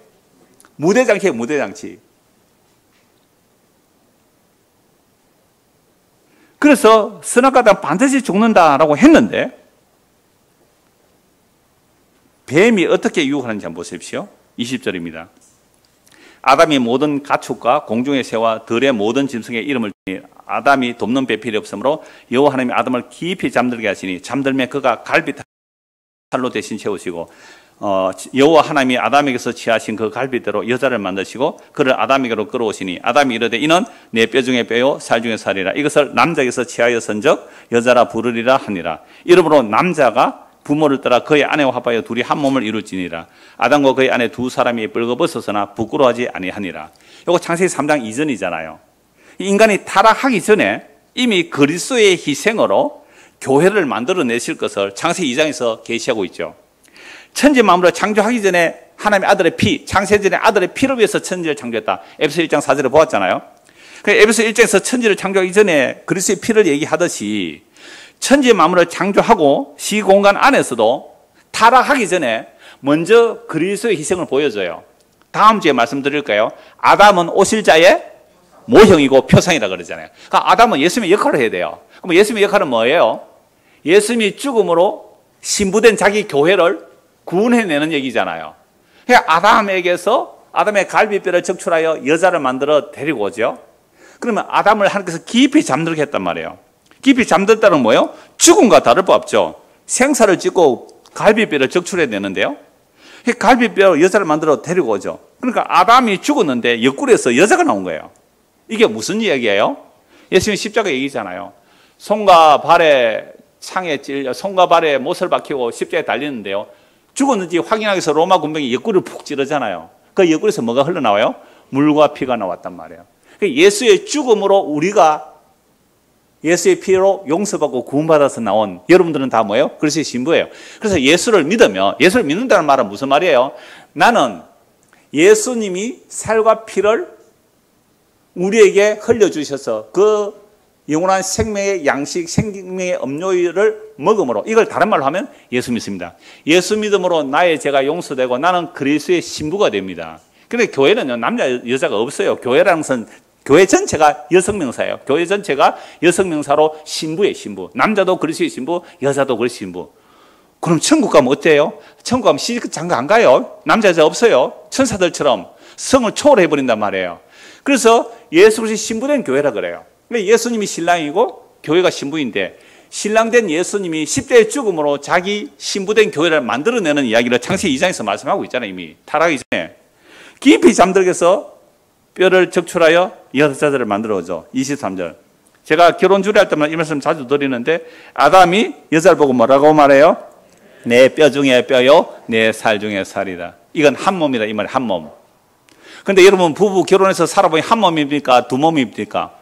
Speaker 1: 무대장치예요. 무대장치. 그래서 선악과는 반드시 죽는다라고 했는데 뱀이 어떻게 유혹하는지 한번 보십시오. 20절입니다. 아담이 모든 가축과 공중의 새와 들의 모든 짐승의 이름을 주니 아담이 돕는 배필이 없으므로 여호와 하나님이 아담을 깊이 잠들게 하시니 잠들매 그가 갈비탈로 대신 채우시고 여호와 하나님이 아담에게서 취하신 그 갈비대로 여자를 만드시고 그를 아담에게로 끌어오시니 아담이 이르되 이는 내 뼈 중에 뼈요 살 중에 살이라 이것을 남자에게서 취하였은즉 여자라 부르리라 하니라. 이러므로 남자가 부모를 따라 그의 아내와 합하여 둘이 한 몸을 이룰지니라. 아담과 그의 아내 두 사람이 벌거벗었으나 부끄러워하지 아니하니라. 요거 창세기 3장 이전이잖아요. 인간이 타락하기 전에 이미 그리스도의 희생으로 교회를 만들어내실 것을 창세기 2장에서 계시하고 있죠. 천지 만물을 창조하기 전에 하나님의 아들의 피, 창세전에 아들의 피를 위해서 천지를 창조했다. 에베소 1장 4절에 보았잖아요. 에베소 1장에서 천지를 창조하기 전에 그리스도의 피를 얘기하듯이 천지 만물을 창조하고 시공간 안에서도 타락하기 전에 먼저 그리스도의 희생을 보여줘요. 다음 주에 말씀드릴까요? 아담은 오실자의 모형이고 표상이라 그러잖아요. 그러니까 아담은 예수님의 역할을 해야 돼요. 그럼 예수님의 역할은 뭐예요? 예수님이 죽음으로 신부된 자기 교회를 구원해내는 얘기잖아요. 그러니까 아담에게서 아담의 갈비뼈를 적출하여 여자를 만들어 데리고 오죠. 그러면 아담을 하나님께서 깊이 잠들게 했단 말이에요. 깊이 잠들다는 뭐예요? 죽음과 다를 바 없죠. 생사를 짓고 갈비뼈를 적출해내는데요. 갈비뼈로 여자를 만들어 데리고 오죠. 그러니까 아담이 죽었는데 옆구리에서 여자가 나온 거예요. 이게 무슨 이야기예요? 예수님 십자가 얘기잖아요. 손과 발에 창에 찔려 손과 발에 못을 박히고 십자가에 달리는데요. 죽었는지 확인하기 위해서 로마 군병이 옆구리를 푹 찌르잖아요. 그 옆구리에서 뭐가 흘러나와요? 물과 피가 나왔단 말이에요. 예수의 죽음으로 우리가 예수의 피로 용서받고 구원받아서 나온 여러분들은 다 뭐예요? 그리스도의 신부예요. 그래서 예수를 믿으면, 예수를 믿는다는 말은 무슨 말이에요? 나는 예수님이 살과 피를 우리에게 흘려주셔서 그 영원한 생명의 양식, 생명의 음료를 먹음으로, 이걸 다른 말로 하면 예수 믿습니다. 예수 믿음으로 나의 죄가 용서되고 나는 그리스도의 신부가 됩니다. 그런데 교회는요, 남자, 여자가 없어요. 교회라는 것은 교회 전체가 여성명사예요. 교회 전체가 여성명사로 신부예요, 신부. 남자도 그리스도의 신부, 여자도 그리스도의 신부. 그럼 천국 가면 어때요? 천국 가면 시집 장가 안 가요. 남자, 여자 없어요. 천사들처럼 성을 초월해버린단 말이에요. 그래서 예수 그리스도의 신부된 교회라 그래요. 예수님이 신랑이고 교회가 신부인데 신랑된 예수님이 십자가의 죽음으로 자기 신부된 교회를 만들어내는 이야기를 창세기 2장에서 말씀하고 있잖아요. 이미 타락하기 전에 깊이 잠들게 해서 뼈를 적출하여 여자들을 만들어오죠. 23절. 제가 결혼 주례할 때마다 이 말씀 자주 드리는데 아담이 여자를 보고 뭐라고 말해요? 내 뼈 중에 뼈요, 내 살 중에 살이다. 이건 한 몸이다. 이 말이 한 몸. 근데 여러분 부부 결혼해서 살아보니 한 몸입니까? 두 몸입니까?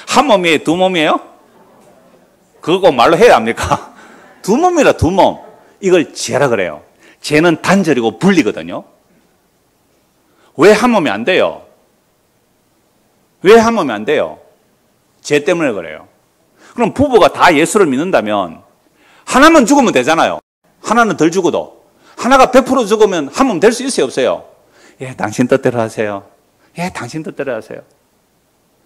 Speaker 1: 한 몸이에요? 두 몸이에요? 그거 말로 해야 합니까? 두 몸이라 두 몸. 이걸 죄라 그래요. 죄는 단절이고 분리거든요. 왜 한 몸이 안 돼요? 왜 한 몸이 안 돼요? 죄 때문에 그래요. 그럼 부부가 다 예수를 믿는다면 하나만 죽으면 되잖아요. 하나는 덜 죽어도. 하나가 100% 죽으면 한 몸 될 수 있어요, 없어요? 예, 당신 뜻대로 하세요. 예, 당신 뜻대로 하세요.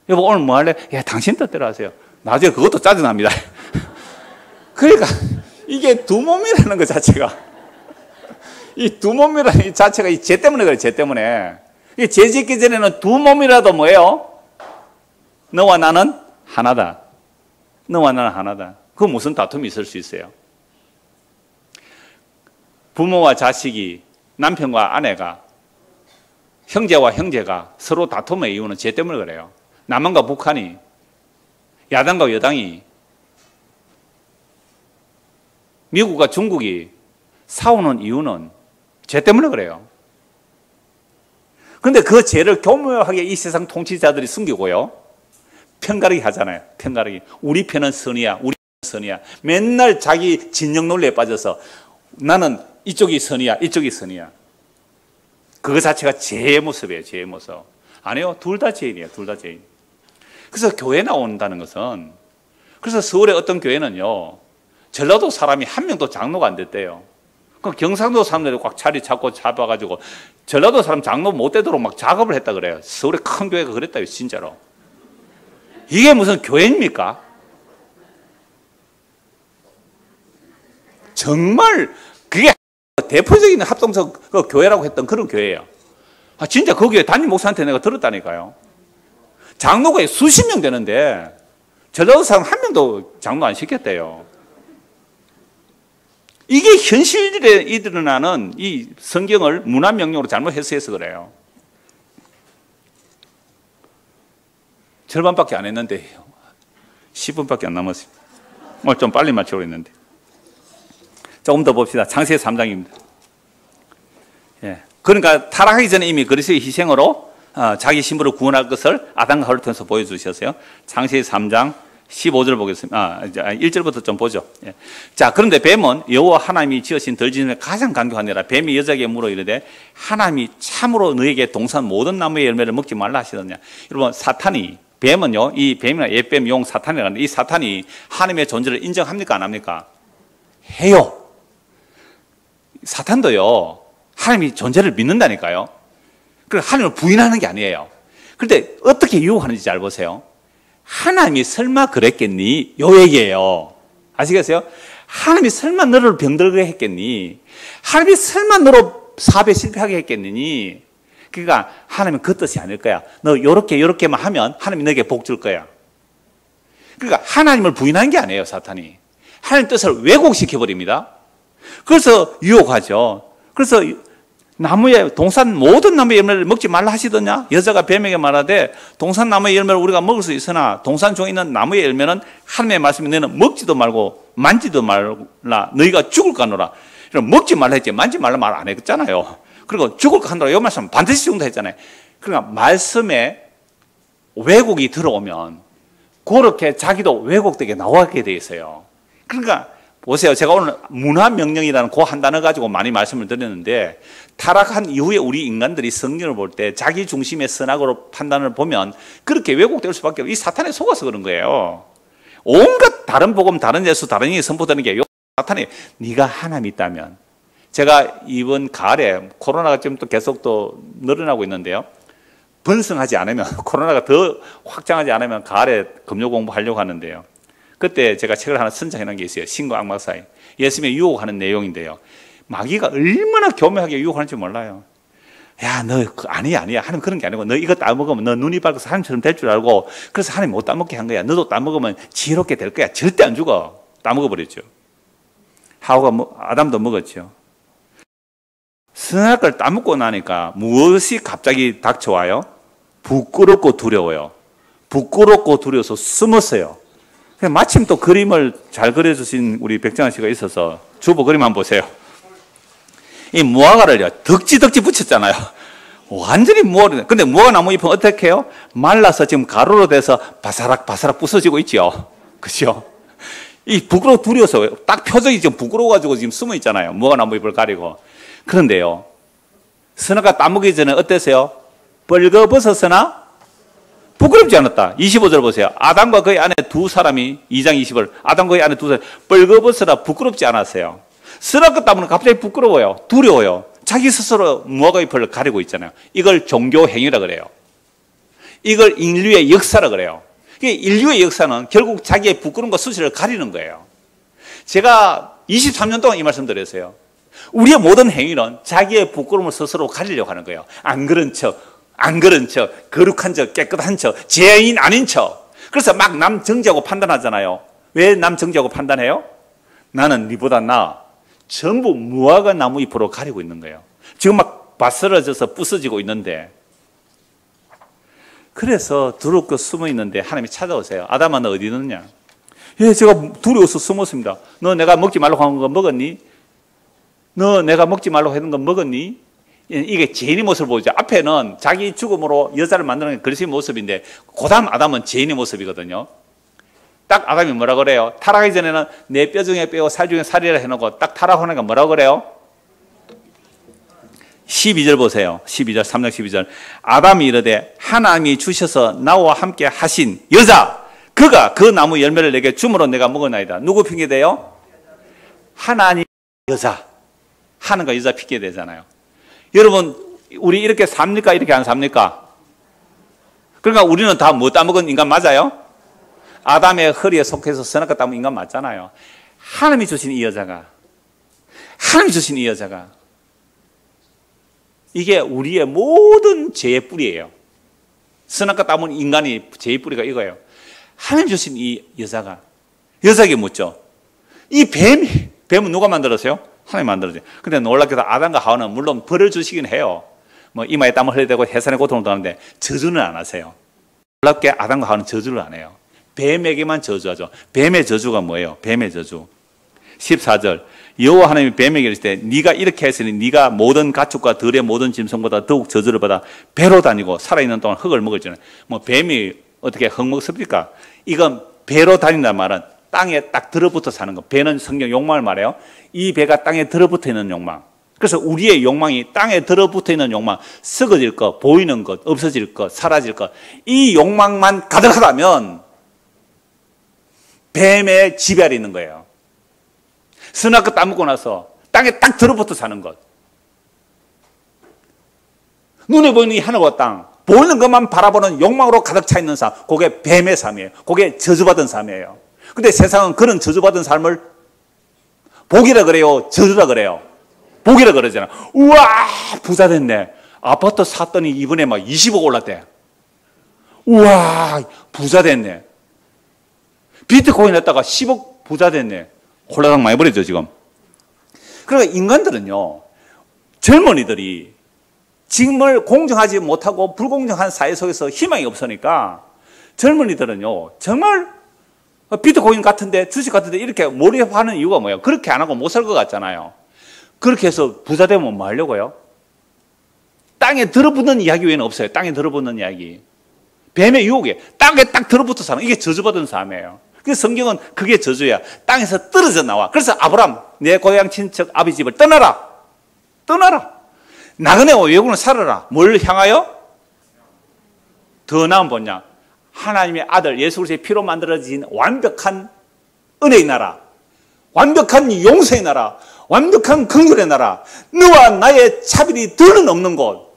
Speaker 1: 여보, 오늘 뭐 할래? 예, 당신 뜻대로 하세요. 나중에 그것도 짜증납니다. 그러니까 이게 두 몸이라는 것 자체가, 이 두 몸이라는 이 자체가 이 죄 때문에 그래요, 죄 때문에. 이 죄 짓기 전에는 두 몸이라도 뭐예요? 너와 나는 하나다. 너와 나는 하나다. 그 무슨 다툼이 있을 수 있어요? 부모와 자식이, 남편과 아내가, 형제와 형제가 서로 다툼의 이유는 죄 때문에 그래요. 남한과 북한이, 야당과 여당이, 미국과 중국이 싸우는 이유는 죄 때문에 그래요. 그런데 그 죄를 교묘하게 이 세상 통치자들이 숨기고요. 편가르기 하잖아요. 편가르기. 우리 편은 선이야. 우리 편은 선이야. 맨날 자기 진영 논리에 빠져서 나는 이쪽이 선이야. 이쪽이 선이야. 그거 자체가 죄의 모습이에요. 죄의 모습. 아니요. 둘 다 죄인이에요. 둘 다 죄인. 그래서 교회 나온다는 것은, 그래서 서울의 어떤 교회는요, 전라도 사람이 한 명도 장로가 안 됐대요. 그 경상도 사람들이 꽉 자리 잡고 잡아가지고 전라도 사람 장로 못 되도록 막 작업을 했다 그래요. 서울의 큰 교회가 그랬다요, 진짜로. 이게 무슨 교회입니까? 정말 그게 대표적인 합동적 그 교회라고 했던 그런 교회예요. 아, 진짜 그 교회 담임 목사한테 내가 들었다니까요. 장로가 수십 명 되는데 전라도 사람 한 명도 장로 안 시켰대요. 이게 현실에 일어나는 이 성경을 문화명령으로 잘못 해석해서 그래요. 절반밖에 안 했는데 10분밖에 안 남았습니다. 오늘 좀 빨리 맞추려고 했는데. 조금 더 봅시다. 창세기 3장입니다. 예. 그러니까 타락하기 전에 이미 그리스도의 희생으로 자기 신부를 구원할 것을 아담과 하와를 통해서 보여주셨어요. 창세기 3장 15절 보겠습니다. 1절부터 좀 보죠. 예. 자, 그런데 뱀은 여호와 하나님이 지으신 들짐승에 가장 간교한 애라. 뱀이 여자에게 물어 이르되 하나님이 참으로 너에게 동산 모든 나무의 열매를 먹지 말라 하시더냐. 여러분, 사탄이, 뱀은요, 이 뱀이나 옛뱀, 용, 사탄이라는데 이 사탄이 하나님의 존재를 인정합니까 안 합니까? 해요. 사탄도요, 하나님이 존재를 믿는다니까요. 그래서 하나님을 부인하는 게 아니에요. 그런데 어떻게 유혹하는지 잘 보세요. 하나님이 설마 그랬겠니? 요 얘기예요. 아시겠어요? 하나님이 설마 너를 병들게 했겠니? 하나님이 설마 너로 사업에 실패하게 했겠니? 그러니까 하나님은 그 뜻이 아닐 거야. 너 요렇게만 하면 하나님이 너에게 복 줄 거야. 그러니까 하나님을 부인한 게 아니에요, 사탄이. 하나님 뜻을 왜곡시켜버립니다. 그래서 유혹하죠. 그래서 동산 모든 나무의 열매를 먹지 말라 하시더냐? 여자가 뱀에게 말하되 동산 나무의 열매를 우리가 먹을 수 있으나 동산 중에 있는 나무의 열매는 하나님의 말씀이 너는 먹지도 말고 만지도 말라. 너희가 죽을까노라. 먹지 말라 했지 만지 말라 말 안 했잖아요. 그리고 죽을까 하노라. 이 말씀 반드시 죽는다 했잖아요. 그러니까 말씀에 왜곡이 들어오면 그렇게 자기도 왜곡되게 나오게 돼 있어요. 그러니까 보세요. 제가 오늘 문화명령이라는 그 한 단어 가지고 많이 말씀을 드렸는데 타락한 이후에 우리 인간들이 성경을 볼 때 자기 중심의 선악으로 판단을 보면 그렇게 왜곡될 수밖에 없어요. 이 사탄에 속아서 그런 거예요. 온갖 다른 복음, 다른 예수, 다른 얘기 선포되는 게 사탄이 네가 하나님이 있다면. 제가 이번 가을에 코로나가 지금 또 계속 또 늘어나고 있는데요. 번성하지 않으면 코로나가 더 확장하지 않으면 가을에 금요 공부하려고 하는데요. 그때 제가 책을 하나 선정해 놓은 게 있어요. 신과 악마 사이. 예수님의 유혹하는 내용인데요. 마귀가 얼마나 교묘하게 유혹하는지 몰라요. 야, 너 아니야. 하나님 그런 게 아니고 너 이거 따먹으면 너 눈이 밝아서 하나님처럼 될 줄 알고 그래서 하나님 못 따먹게 한 거야. 너도 따먹으면 지혜롭게 될 거야. 절대 안 죽어. 따먹어버렸죠. 아담도 먹었죠. 선악을 따먹고 나니까 무엇이 갑자기 닥쳐와요? 부끄럽고 두려워요. 부끄럽고 두려워서 숨었어요. 마침 또 그림을 잘 그려주신 우리 백정아 씨가 있어서 주보 그림 한번 보세요. 이 무화과를요, 덕지 붙였잖아요. 완전히 무화과. 근데 무화과 나무 잎은 어떻게 해요? 말라서 지금 가루로 돼서 바사락 부서지고 있죠. 그죠? 이 부끄러워 두려워서 딱 표정이 지금 부끄러워가지고 지금 숨어 있잖아요. 무화과 나무 잎을 가리고. 그런데요, 선악과 따먹기 전에 어땠어요? 벌거벗었으나 부끄럽지 않았다. 25절 보세요. 아담과 그의 아내 두 사람이 2장 20절 아담과 그의 아내 두 사람이 벌거벗으나 부끄럽지 않았어요. 선악과 따먹는 갑자기 부끄러워요. 두려워요. 자기 스스로 무화과 잎을 가리고 있잖아요. 이걸 종교 행위라 그래요. 이걸 인류의 역사라 그래요. 인류의 역사는 결국 자기의 부끄러움과 수치를 가리는 거예요. 제가 23년 동안 이 말씀 드렸어요. 우리의 모든 행위는 자기의 부끄러움을 스스로 가리려고 하는 거예요. 안 그런 척, 거룩한 척, 깨끗한 척, 죄인 아닌 척. 그래서 막 남 정죄하고 판단하잖아요. 왜 남 정죄하고 판단해요? 나는 니보다 나아. 전부 무화과 나무 잎으로 가리고 있는 거예요. 지금 막 바스러져서 부서지고 있는데. 그래서 두렵고 숨어 있는데 하나님이 찾아오세요. 아담아, 너 어디 있느냐? 예, 제가 두려워서 숨었습니다. 너 내가 먹지 말라고 한 거 먹었니? 너 내가 먹지 말라고 했던 거 먹었니? 이게 죄인의 모습을 보이죠. 앞에는 자기 죽음으로 여자를 만드는 게 그리스도의 모습인데 그 다음 아담은 죄인의 모습이거든요. 딱 아담이 뭐라 그래요? 타락하기 전에는 내 뼈 중에 뼈고 살 중에 살이라 해놓고 딱 타락하니까 뭐라 그래요? 12절 보세요. 12절, 3장 12절. 아담이 이르되 하나님이 주셔서 나와 함께 하신 여자, 그가 그 나무 열매를 내게 주므로 내가 먹었나이다. 누구 핑계대요? 하나님 여자. 하나님과 여자 핑계대잖아요. 여러분, 우리 이렇게 삽니까? 이렇게 안 삽니까? 그러니까 우리는 다 뭐 따먹은 인간 맞아요? 아담의 허리에 속해서 선악과 따먹은 인간 맞잖아요. 하나님이 주신 이 여자가, 이게 우리의 모든 죄의 뿌리예요. 선악과 따먹은 인간이 죄의 뿌리가 이거예요. 하나님 주신 이 여자가, 여자에게 묻죠. 이 뱀은 누가 만들었어요? 하나님 만들었어요. 근데 놀랍게도 아담과 하와는 물론 벌을 주시긴 해요. 뭐 이마에 땀을 흘려대고 해산의 고통을 당하는데 저주는 안 하세요. 놀랍게 아담과 하와는 저주를 안 해요. 뱀에게만 저주하죠. 뱀의 저주가 뭐예요? 뱀의 저주. 14절. 여호와 하나님이 뱀에게 이르시되 네가 이렇게 했으니 네가 모든 가축과 들의 모든 짐승보다 더욱 저주를 받아 배로 다니고 살아있는 동안 흙을 먹을지는. 뭐 뱀이 어떻게 흙 먹습니까? 이건 배로 다닌다는 말은 땅에 딱 들어붙어 사는 거. 배는 성경 욕망을 말해요. 이 배가 땅에 들어붙어 있는 욕망. 그래서 우리의 욕망이 땅에 들어붙어 있는 욕망, 썩어질 것, 보이는 것, 없어질 것, 사라질 것, 이 욕망만 가득하다면 뱀의 지배 아래 있는 거예요. 선악과 따먹고 나서 땅에 딱 들어붙어 사는 것. 눈에 보이는 이 하늘과 땅, 보이는 것만 바라보는 욕망으로 가득 차 있는 삶, 그게 뱀의 삶이에요. 그게 저주받은 삶이에요. 근데 세상은 그런 저주받은 삶을 복이라 그래요? 저주라 그래요? 복이라 그러잖아. 우와, 부자 됐네. 아파트 샀더니 이번에 막 20억 올랐대. 우와, 부자 됐네. 비트코인 했다가 10억 부자 됐네. 홀라당 많이 버리죠, 지금. 그러니까 인간들은요, 젊은이들이 정말 공정하지 못하고 불공정한 사회 속에서 희망이 없으니까 젊은이들은요, 정말 비트코인 같은데, 주식 같은데 이렇게 몰입하는 이유가 뭐예요? 그렇게 안 하고 못 살 것 같잖아요. 그렇게 해서 부자 되면 뭐 하려고요? 땅에 들어붙는 이야기 외에는 없어요. 땅에 들어붙는 이야기. 뱀의 유혹에 땅에 딱 들어붙어 사는, 이게 저주받은 삶이에요. 그래서 성경은 그게 저주야. 땅에서 떨어져 나와. 그래서 아브람, 내 고향 친척 아비 집을 떠나라. 떠나라. 나그네 외국으로 살아라. 뭘 향하여? 더 나은 본향. 하나님의 아들 예수 그리스도의 피로 만들어진 완벽한 은혜의 나라, 완벽한 용서의 나라, 완벽한 긍휼의 나라, 너와 나의 차별이 더는 없는 곳,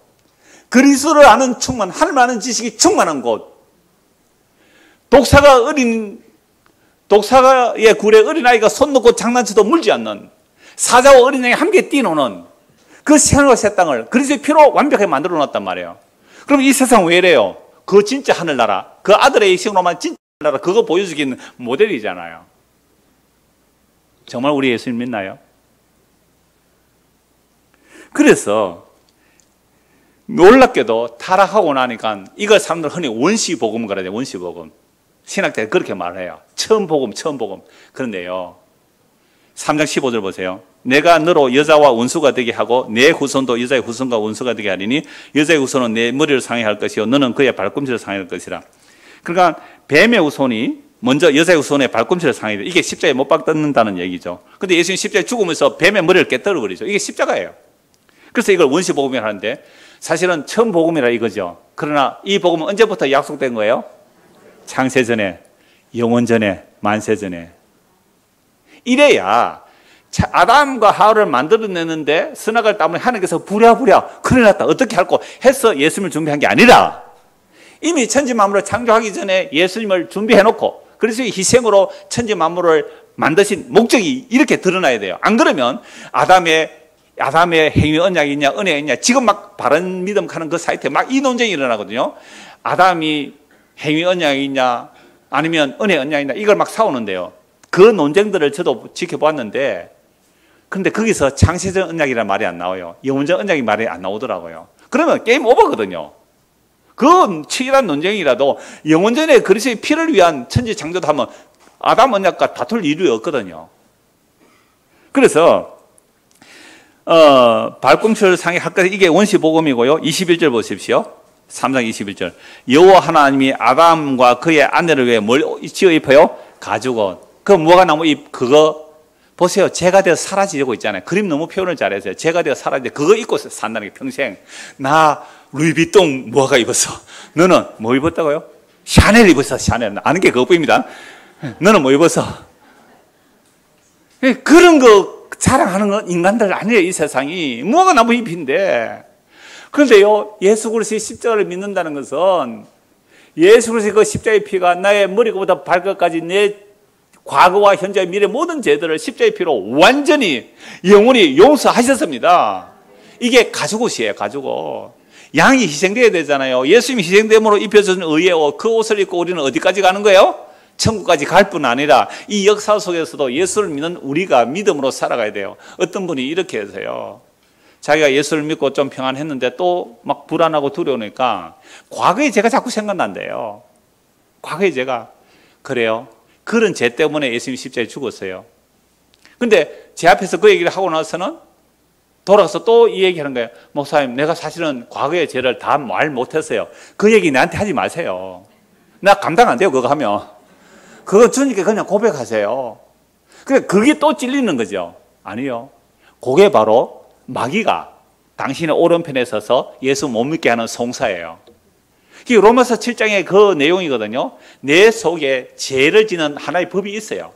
Speaker 1: 그리스도를 아는 충만, 하나님을 아는 지식이 충만한 곳, 독사의 굴에 어린아이가 손 놓고 장난쳐도 물지 않는, 사자와 어린 양이 함께 뛰노는 그 하늘과 새 땅을 그리스도의 피로 완벽하게 만들어 놨단 말이에요. 그럼 이 세상 왜 이래요? 그 진짜 하늘나라, 그 아들의 이식으로만 진짜 하늘나라, 그거 보여주기는 모델이잖아요. 정말 우리 예수님 믿나요? 그래서 놀랍게도 타락하고 나니까 이걸 사람들 흔히 원시복음 그러죠. 원시복음. 신학자가 그렇게 말해요. 처음 복음. 그런데요, 3장 15절 보세요. 내가 너로 여자와 원수가 되게 하고 내 후손도 여자의 후손과 원수가 되게 하리니 여자의 후손은 내 머리를 상해할 것이요 너는 그의 발꿈치를 상해할 것이라. 그러니까 뱀의 후손이 먼저 여자의 후손의 발꿈치를 상해야 돼. 이게 십자가에 못 박는다는 얘기죠. 근데 예수님 십자가에 죽으면서 뱀의 머리를 깨뜨려 버리죠. 이게 십자가예요. 그래서 이걸 원시복음이라 하는데 사실은 처음 복음이라 이거죠. 그러나 이 복음은 언제부터 약속된 거예요? 창세전에, 영원전에, 만세전에. 이래야 아담과 하와를 만들어내는데 선악을 따면 하나님께서 부랴부랴 큰일 났다 어떻게 할꼬 해서 예수님을 준비한 게 아니라 이미 천지만물을 창조하기 전에 예수님을 준비해놓고 그래서 희생으로 천지만물을 만드신 목적이 이렇게 드러나야 돼요. 안 그러면 아담의 행위 언약이 있냐 은혜가 있냐 지금 막 바른 믿음 가는 그 사이트에 막 이 논쟁이 일어나거든요. 아담이 행위 언약이 있냐 아니면 은혜 언약이 있냐 이걸 막 싸우는데요. 그 논쟁들을 저도 지켜보았는데 근데 거기서 창세전 언약이라는 말이 안 나와요. 영원전 언약이 말이 안 나오더라고요. 그러면 게임 오버거든요. 그 치열한 논쟁이라도 영원전에 그리스도의 피를 위한 천지 창조도 하면 아담 언약과 다툴 일이 없거든요. 그래서 발꿈치를 상해할 것 이게 원시복음이고요. 21절 보십시오. 3장 21절. 여호와 하나님이 아담과 그의 아내를 위해 뭘 지어 입혀요? 가죽옷. 그 뭐가 나무 잎 그거 보세요. 제가 되어 사라지려고 있잖아요. 그림 너무 표현을 잘해서요. 제가 되어 사라지려 그거 입고 산다는 게 평생. 나 루이비통 뭐가 입었어? 너는 뭐 입었다고요? 샤넬 입었어. 샤넬. 아는 게 그것뿐입니다. 너는 뭐 입었어? 그런 거 자랑하는 건 인간들 아니에요. 이 세상이. 뭐가 나무 잎인데. 그런데요, 예수 그리스도의 십자가를 믿는다는 것은 예수 그리스도의 그 십자가의 피가 나의 머리부터 발끝까지 내 과거와 현재 미래 모든 죄들을 십자가의 피로 완전히 영원히 용서하셨습니다. 이게 가죽옷이에요. 가죽옷. 양이 희생되어야 되잖아요. 예수님이 희생됨으로 입혀준 의의 옷, 그 옷을 입고 우리는 어디까지 가는 거예요? 천국까지 갈 뿐 아니라 이 역사 속에서도 예수를 믿는 우리가 믿음으로 살아가야 돼요. 어떤 분이 이렇게 해서요, 자기가 예수를 믿고 좀 평안했는데 또 막 불안하고 두려우니까 과거의 죄가 자꾸 생각난대요. 과거의 죄가. 그래요. 그런 죄 때문에 예수님이 십자가에 죽었어요. 근데 제 앞에서 그 얘기를 하고 나서는 돌아가서 또 이 얘기하는 거예요. 목사님, 내가 사실은 과거의 죄를 다 말 못했어요. 그 얘기 나한테 하지 마세요. 나 감당 안 돼요, 그거 하면. 그거 주님께 그냥 고백하세요. 그게 또 찔리는 거죠. 아니요. 그게 바로 마귀가 당신의 오른편에 서서 예수 못 믿게 하는 송사예요. 이게 로마서 7장의 그 내용이거든요. 내 속에 죄를 지는 하나의 법이 있어요.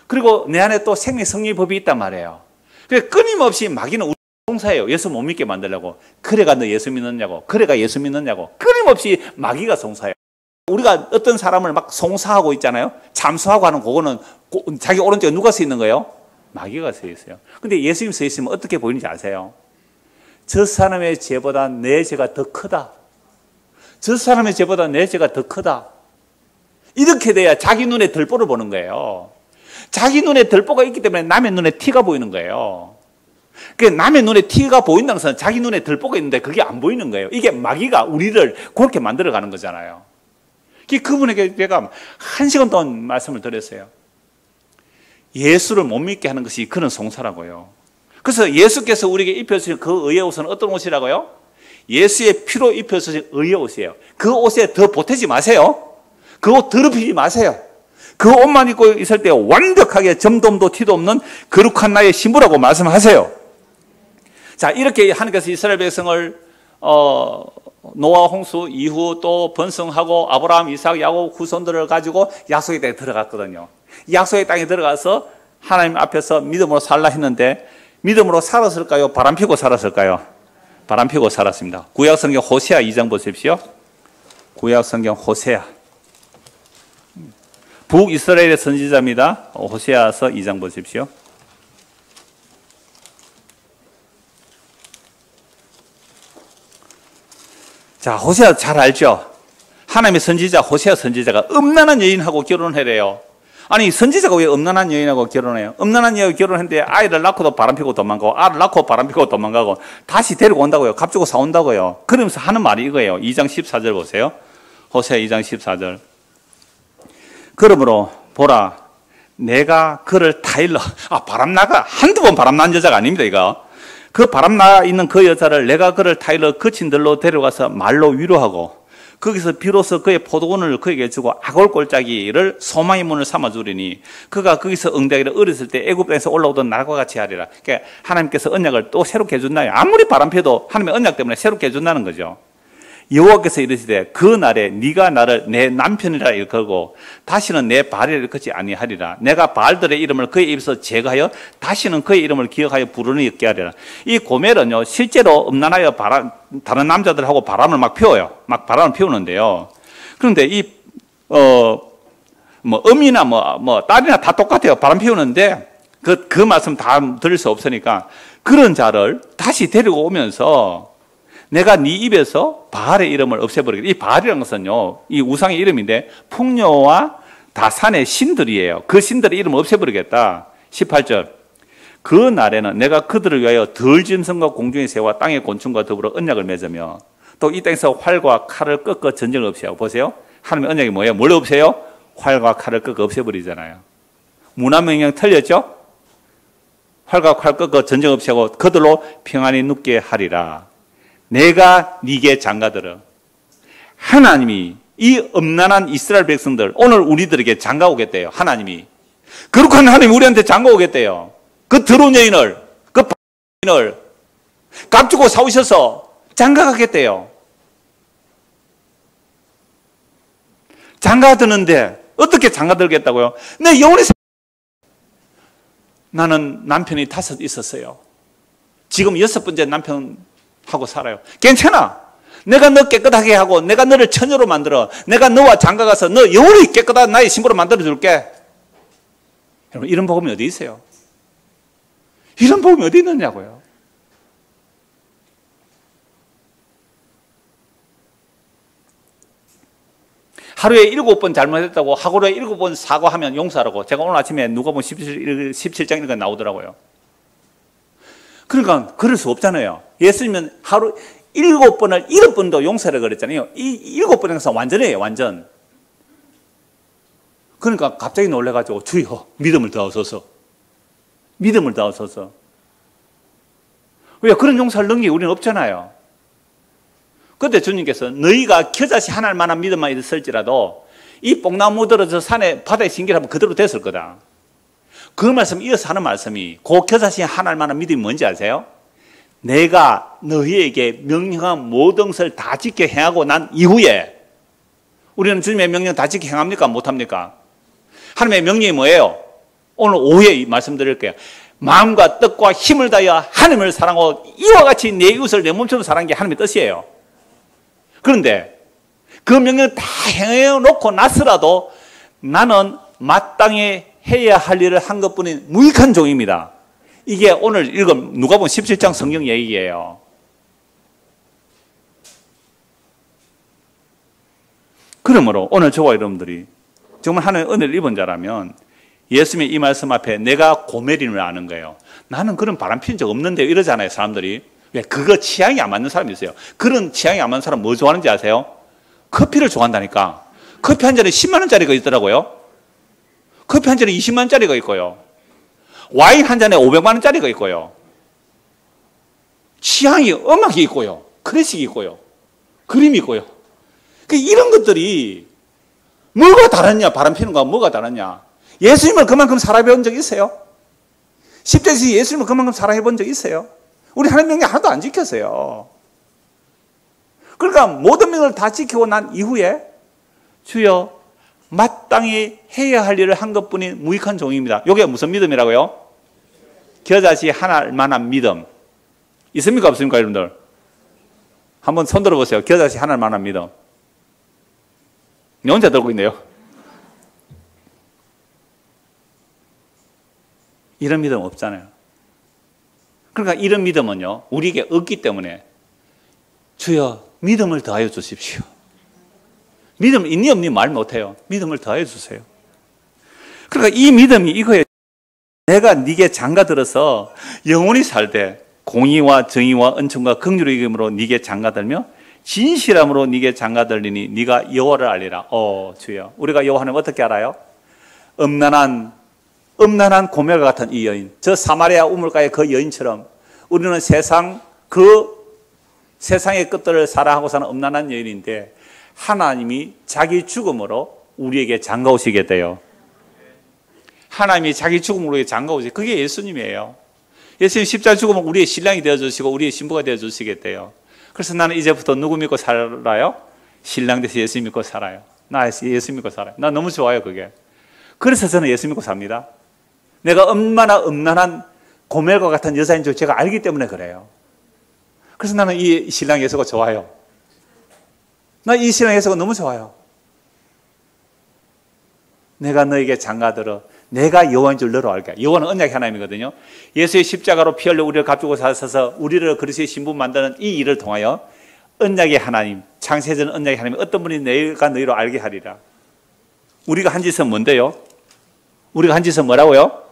Speaker 1: 그리고 내 안에 또 생명 성리의 법이 있단 말이에요. 그래서 끊임없이 마귀는 우리 송사예요. 예수 못 믿게 만들려고. 그래가 너 예수 믿느냐고. 그래가 예수 믿느냐고. 끊임없이 마귀가 송사예요. 우리가 어떤 사람을 막 송사하고 있잖아요. 참수하고 하는 그거는 자기 오른쪽에 누가 서 있는 거예요? 마귀가 서 있어요. 근데 예수님 서 있으면 어떻게 보이는지 아세요? 저 사람의 죄보다 내 죄가 더 크다. 저 사람의 죄보다 내 죄가 더 크다. 이렇게 돼야 자기 눈에 들보를 보는 거예요. 자기 눈에 들보가 있기 때문에 남의 눈에 티가 보이는 거예요. 남의 눈에 티가 보인다는 것은 자기 눈에 들보가 있는데 그게 안 보이는 거예요. 이게 마귀가 우리를 그렇게 만들어가는 거잖아요. 그분에게 제가 1시간 동안 말씀을 드렸어요. 예수를 못 믿게 하는 것이 그런 송사라고요. 그래서 예수께서 우리에게 입혀주신 그 의의 옷은 어떤 옷이라고요? 예수의 피로 입혀주신 의의 옷이에요. 그 옷에 더 보태지 마세요. 그 옷 더럽히지 마세요. 그 옷만 입고 있을 때 완벽하게 점돔도 티도 없는 거룩한 나의 신부라고 말씀하세요. 자, 이렇게 하나님께서 이스라엘 백성을 노아 홍수 이후 또 번성하고 아브라함, 이삭, 야곱 후손들을 가지고 약속의 땅에 들어갔거든요. 약속의 땅에 들어가서 하나님 앞에서 믿음으로 살라 했는데 믿음으로 살았을까요? 바람 피고 살았을까요? 바람 피고 살았습니다. 구약 성경 호세아 2장 보십시오. 구약 성경 호세아. 북이스라엘의 선지자입니다. 호세아서 2장 보십시오. 자, 호세아 잘 알죠? 하나님의 선지자 호세아 선지자가 음란한 여인하고 결혼해래요. 아니, 선지자가 왜 음란한 여인하고 결혼해요? 음란한 여인하고 결혼했는데 아이를 낳고도 바람피고 도망가고 아를 낳고 바람피고 도망가고 다시 데리고 온다고요. 값주고 사온다고요. 그러면서 하는 말이 이거예요. 2장 14절 보세요. 호세아 2장 14절. 그러므로 보라, 내가 그를 타일러. 바람나가 한두 번 바람난 여자가 아닙니다, 이거. 그 바람나 있는 그 여자를 내가 그를 타일러 거친 들로 데려가서 말로 위로하고 거기서 비로소 그의 포도원을 그에게 주고 아골 골짜기를 소망의 문을 삼아 주리니 그가 거기서 응대하기를 어렸을 때 애굽 땅에서 올라오던 날과 같이 하리라. 그러니까 하나님께서 언약을 또 새롭게 해준다요. 아무리 바람펴도 하나님의 언약 때문에 새롭게 해준다는 거죠. 여호와께서 이르시되 그 날에 네가 나를 내 남편이라 일컬고 다시는 내 바알이라 일컬지 아니하리라. 내가 바알들의 이름을 그의 입에서 제거하여 다시는 그의 이름을 기억하여 부르는 있게 하리라. 이 고멜은요 실제로 음란하여 다른 남자들하고 바람을 막 피워요. 막 바람을 피우는데요. 그런데 음이나 딸이나 다 똑같아요. 바람 피우는데 그 말씀 다 들을 수 없으니까 그런 자를 다시 데리고 오면서 내가 네 입에서 바알의 이름을 없애버리겠다. 이 바알이라는 것은요, 이 우상의 이름인데 풍요와 다산의 신들이에요. 그 신들의 이름을 없애버리겠다. 18절. 그 날에는 내가 그들을 위하여 들짐승과 공중의 새와 땅의 곤충과 더불어 언약을 맺으며 또 이 땅에서 활과 칼을 꺾어 전쟁을 없애하고. 보세요. 하나님의 언약이 뭐예요? 뭘 없애요? 활과 칼을 꺾어 없애버리잖아요. 문화명령 틀렸죠? 활과 칼 꺾어 전쟁 없애하고 그들로 평안히 눕게 하리라. 내가 네게 장가들어. 하나님이 이 음란한 이스라엘 백성들 오늘 우리들에게 장가 오겠대요. 하나님이 거룩한 하나님 우리한테 장가 오겠대요. 그 더러운 여인을 그 여인을 값주고 사오셔서 장가 가겠대요. 장가 드는데 어떻게 장가 들겠다고요? 내 영혼이 나는 남편이 5 있었어요. 지금 6번째 남편 하고 살아요. 괜찮아. 내가 너 깨끗하게 하고 내가 너를 처녀로 만들어. 내가 너와 장가가서 너 영원히 깨끗한 나의 신부로 만들어 줄게. 여러분, 이런 복음이 어디 있어요? 이런 복음이 어디 있느냐고요. 하루에 7번 잘못했다고 하루에 7번 사과하면 용서하라고. 제가 오늘 아침에 누가복음 17장 이런 거 나오더라고요. 그러니까 그럴 수 없잖아요. 예수님은 하루 7번을 7번도 용서를 그랬잖아요. 이 7번에서 완전해요, 완전. 그러니까 갑자기 놀래가지고 주여 믿음을 더하소서. 믿음을 다하소서. 왜 그런 용서할 능력이 우리는 없잖아요. 그때 주님께서 너희가 겨자씨 하나 할 만한 믿음만 있을지라도 이 뽕나무 들어서 산에 바다에 신기하면 그대로 됐을 거다. 그 말씀 이어서 하는 말씀이 그 겨자씨 하나 할 만한 믿음이 뭔지 아세요? 내가 너희에게 명령한 모든 것을 다 지켜 행하고 난 이후에 우리는 주님의 명령 다 지켜 행합니까? 못합니까? 하나님의 명령이 뭐예요? 오늘 오후에 말씀드릴게요. 마음과 뜻과 힘을 다하여 하나님을 사랑하고 이와 같이 내 이웃을 내 몸처럼 사랑하는 게 하나님의 뜻이에요. 그런데 그 명령을 다 행해놓고 났으라도 나는 마땅히 해야 할 일을 한 것뿐인 무익한 종입니다. 이게 오늘 읽은 누가복음 17장 성경 얘기예요. 그러므로 오늘 저와 여러분들이 정말 하나님의 은혜를 입은 자라면 예수님의 이 말씀 앞에 내가 고멜임을 아는 거예요. 나는 그런 바람 피운 적 없는데 이러잖아요, 사람들이. 왜? 그거 취향이 안 맞는 사람이 있어요. 그런 취향이 안 맞는 사람 뭐 좋아하는지 아세요? 커피를 좋아한다니까. 커피 한 잔에 10만 원짜리가 있더라고요. 커피 한 잔에 20만 원짜리가 있고요. 와인 한 잔에 500만 원짜리가 있고요. 취향이 음악이 있고요. 클래식이 있고요. 그림이 있고요. 이런 것들이 뭐가 다르냐? 바람 피는 거와 뭐가 다르냐? 예수님을 그만큼 사랑해 본 적 있어요? 10대에서 예수님을 그만큼 사랑해 본 적 있어요? 우리 하나님 명령 하나도 안 지켰어요. 그러니까 모든 명령을 다 지키고 난 이후에 주여 마땅히 해야 할 일을 한 것뿐인 무익한 종입니다. 이게 무슨 믿음이라고요? 겨자씨 하나 할 만한 믿음. 있습니까? 없습니까? 여러분들? 한번 손 들어보세요. 겨자씨 하나 할 만한 믿음. 내 혼자 들고 있네요. 이런 믿음 없잖아요. 그러니까 이런 믿음은요, 우리에게 없기 때문에 주여 믿음을 더하여 주십시오. 믿음 있니 없니 말 못해요. 믿음을 더하여 주세요. 그러니까 이 믿음이 이거예요. 내가 네게 장가들어서 영원히 살되 공의와 정의와 은총과 긍휼의 이름으로 네게 장가들며 진실함으로 네게 장가들리니 네가 여호와를 알리라. 주여, 우리가 여호와 하나님 어떻게 알아요? 음란한 고멜과 같은 이 여인, 저 사마리아 우물가의 그 여인처럼 우리는 세상의 끝들을 사랑하고 사는 음란한 여인인데 하나님이 자기 죽음으로 우리에게 장가오시게 돼요. 하나님이 자기 죽음으로 우리에게 장가오시게, 그게 예수님이에요. 예수님 십자가 죽으면 우리의 신랑이 되어주시고 우리의 신부가 되어주시게 돼요. 그래서 나는 이제부터 누구 믿고 살아요? 신랑 돼서 예수 믿고 살아요. 나 예수 믿고 살아요. 나 너무 좋아요, 그게. 그래서 저는 예수 믿고 삽니다. 내가 얼마나 음란한 고멜과 같은 여자인 줄 제가 알기 때문에 그래요. 그래서 나는 이 신랑 예수가 좋아요. 나 이 신랑 예수가 너무 좋아요. 내가 너에게 장가들어 내가 여호와인 줄 너로 알게. 여호와는 언약의 하나님이거든요. 예수의 십자가로 피 흘려 우리를 값주고 사셔서 우리를 그리스도의 신부 만드는 이 일을 통하여 언약의 하나님, 창세전 언약의 하나님, 어떤 분이 내가 너희로 알게 하리라. 우리가 한 짓은 뭔데요? 우리가 한 짓은 뭐라고요?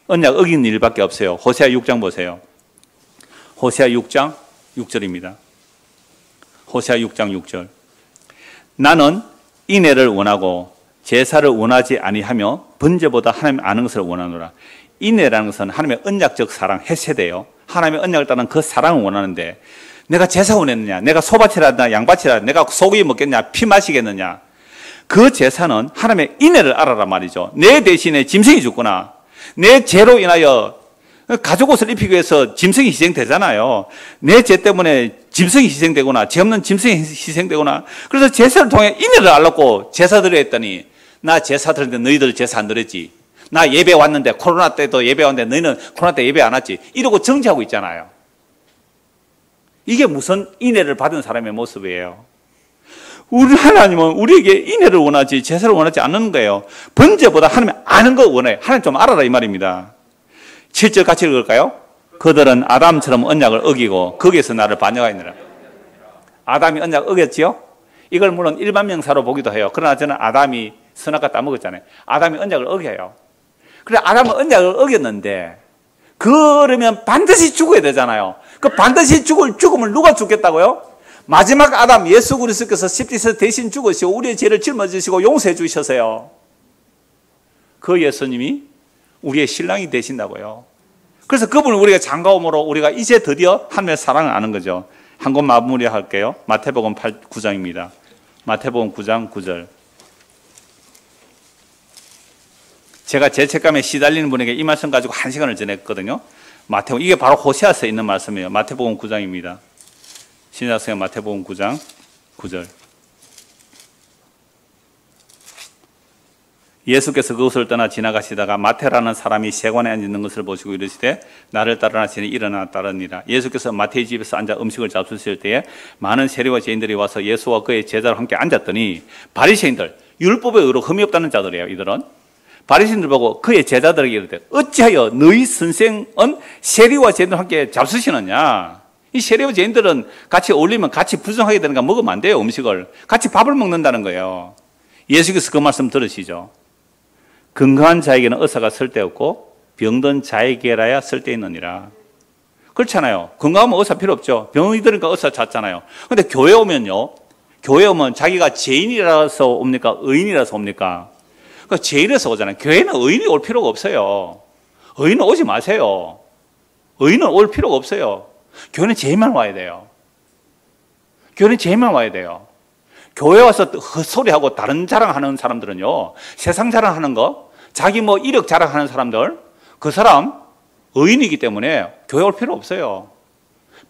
Speaker 1: 언약 어긴 일밖에 없어요. 호세아 6장 보세요. 호세아 6장 6절입니다. 호세아 6장 6절. 나는 인애를 원하고 제사를 원하지 아니하며 번제보다 하나님 아는 것을 원하노라. 인애라는 것은 하나님의 언약적 사랑, 헤세드예요. 하나님의 언약을 따른 그 사랑을 원하는데 내가 제사 원했느냐, 내가 소밭이라든가 양밭이라든가 내가 소고기 먹겠냐, 피 마시겠느냐. 그 제사는 하나님의 인애를 알아라 말이죠. 내 대신에 짐승이 죽구나. 내 죄로 인하여 가죽 옷을 입히기 위해서 짐승이 희생되잖아요. 내 죄 때문에 짐승이 희생되거나 죄 없는 짐승이 희생되거나, 그래서 제사를 통해 인애를 알았고 제사 드려 했더니 나 제사 드렸는데 너희들 제사 안 드렸지. 나 예배 왔는데 코로나 때도 예배 왔는데 너희는 코로나 때 예배 안 왔지. 이러고 정지하고 있잖아요. 이게 무슨 인애를 받은 사람의 모습이에요. 우리 하나님은 우리에게 인애를 원하지 제사를 원하지 않는 거예요. 번제보다 하나님 아는 거 원해요. 하나님 좀 알아라 이 말입니다. 7절 같이 읽을까요? 그들은 아담처럼 언약을 어기고 거기에서 나를 반역하느니라. 아담이 언약 어겼지요? 이걸 물론 일반 명사로 보기도 해요. 그러나 저는 아담이 선악과 따먹었잖아요. 아담이 언약을 어겨요. 그래, 아담은 언약을 어겼는데 그러면 반드시 죽어야 되잖아요. 그 반드시 죽을 죽음을 누가 죽겠다고요? 마지막 아담 예수 그리스도께서 십자가에서 대신 죽으시고 우리의 죄를 짊어지시고 용서해 주셔서요. 그 예수님이 우리의 신랑이 되신다고요. 그래서 그분을 우리가 장가옴으로 우리가 이제 드디어 하나님의 사랑을 아는 거죠. 한 권 마무리할게요. 마태복음 9장입니다. 마태복음 9장 9절. 제가 죄책감에 시달리는 분에게 이 말씀 가지고 1시간을 전했거든요. 마태복음, 이게 바로 호세아서에 있는 말씀이에요. 마태복음 9장입니다. 신약성경 마태복음 9장 9절. 예수께서 그곳을 떠나 지나가시다가 마태라는 사람이 세관에 앉아 있는 것을 보시고 이르시되 나를 따르라 하시니 일어나 따르니라. 예수께서 마태의 집에서 앉아 음식을 잡수실 때에 많은 세리와 죄인들이 와서 예수와 그의 제자와 함께 앉았더니 바리새인들, 율법의 의로 흠이 없다는 자들이에요. 이들은 바리새인들 보고 그의 제자들에게 이르되 어찌하여 너희 선생은 세리와 죄인들과 함께 잡수시느냐. 이 세리와 죄인들은 같이 어울리면 같이 부정하게 되는가. 먹으면 안 돼요. 음식을 같이 밥을 먹는다는 거예요. 예수께서 그 말씀 들으시죠. 건강한 자에게는 의사가 쓸데없고 병든 자에게라야 쓸데있느니라. 그렇잖아요. 건강하면 의사 필요 없죠. 병이 들으니까 의사 찾잖아요. 근데 교회 오면요, 교회 오면 자기가 죄인이라서 옵니까? 의인이라서 옵니까? 그러니까 죄인에서 오잖아요. 교회는 의인이 올 필요가 없어요. 의인은 오지 마세요. 의인은 올 필요가 없어요. 교회는 죄인만 와야 돼요. 교회는 죄인만 와야 돼요. 교회 와서 헛소리하고 다른 자랑하는 사람들은요, 세상 자랑하는 거, 자기 뭐 이력 자랑하는 사람들, 그 사람 의인이기 때문에 교회 올 필요 없어요.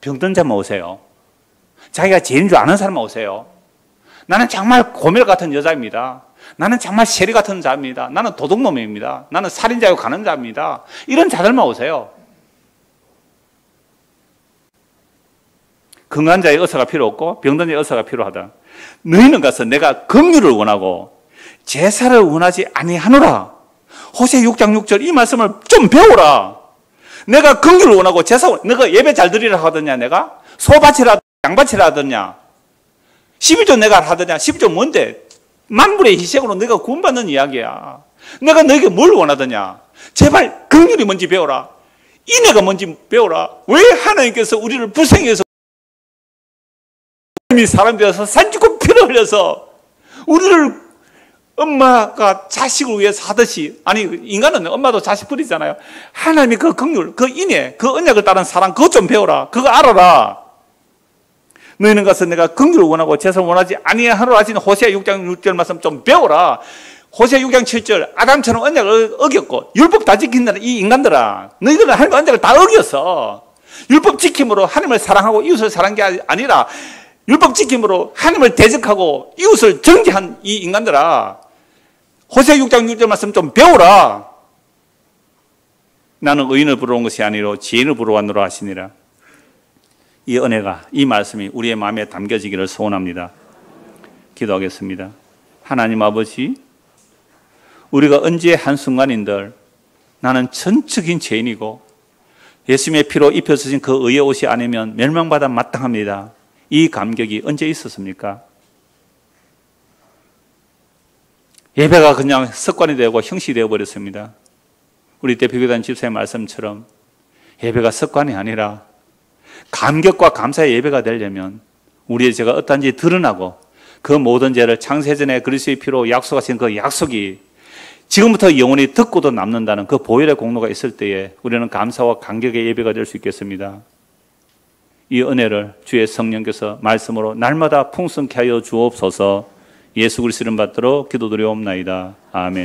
Speaker 1: 병든 자만 오세요. 자기가 죄인 줄 아는 사람만 오세요. 나는 정말 고멜 같은 여자입니다. 나는 정말 세리 같은 자입니다. 나는 도둑놈입니다. 나는 살인자요 가는 자입니다. 이런 자들만 오세요. 건강한 자의 의사가 필요 없고 병든 자의 의사가 필요하다. 너희는 가서 내가 긍휼을 원하고 제사를 원하지 아니하노라. 호세 6장 6절 이 말씀을 좀 배우라. 내가 긍휼을 원하고 제사, 너가 예배 잘 드리라 하더냐, 내가? 소바치라, 양바치라 하더냐? 12조 내가 하더냐? 12조 뭔데? 만불의 희생으로 내가 구원받는 이야기야. 내가 너에게 뭘 원하더냐? 제발 긍휼이 뭔지 배워라. 인애가 뭔지 배워라. 왜 하나님께서 우리를 불쌍해서 사람 되어서 산지고 피를 흘려서 우리를 엄마가 자식을 위해서 하듯이, 아니 인간은 엄마도 자식 버리잖아요. 하나님이 그 긍휼, 그 인애, 그 언약을 따른 사랑 그것 좀 배워라. 그거 알아라. 너희는 가서 내가 긍휼을 원하고 제사를 원하지 아니하노라 하시는 호세아 6장 6절 말씀 좀 배워라. 호세아 6장 7절 아담처럼 언약을 어겼고 율법 다 지킨다는 이 인간들아, 너희들은 하나님의 언약을 다 어겼어. 율법 지킴으로 하나님을 사랑하고 이웃을 사랑한 게 아니라 율법 지킴으로 하나님을 대적하고 이웃을 정죄한 이 인간들아, 호세아 6장 6절 말씀 좀 배워라. 나는 의인을 부러운 것이 아니로 지혜인을 부러워하노라 하시니라. 이 은혜가, 이 말씀이 우리의 마음에 담겨지기를 소원합니다. 기도하겠습니다. 하나님 아버지, 우리가 언제 한순간인들 나는 전적인 죄인이고 예수님의 피로 입혀주신 그 의의 옷이 아니면 멸망받아 마땅합니다. 이 감격이 언제 있었습니까? 예배가 그냥 습관이 되고 형식이 되어버렸습니다. 우리 대표교단 집사의 말씀처럼 예배가 습관이 아니라 감격과 감사의 예배가 되려면 우리의 죄가 어떠한지 드러나고 그 모든 죄를 창세전에 그리스도의 피로 약속하신 그 약속이 지금부터 영원히 듣고도 남는다는 그 보혈의 공로가 있을 때에 우리는 감사와 감격의 예배가 될 수 있겠습니다. 이 은혜를 주의 성령께서 말씀으로 날마다 풍성케 하여 주옵소서. 예수 그리스도 이름 받들어 기도드리옵나이다. 아멘.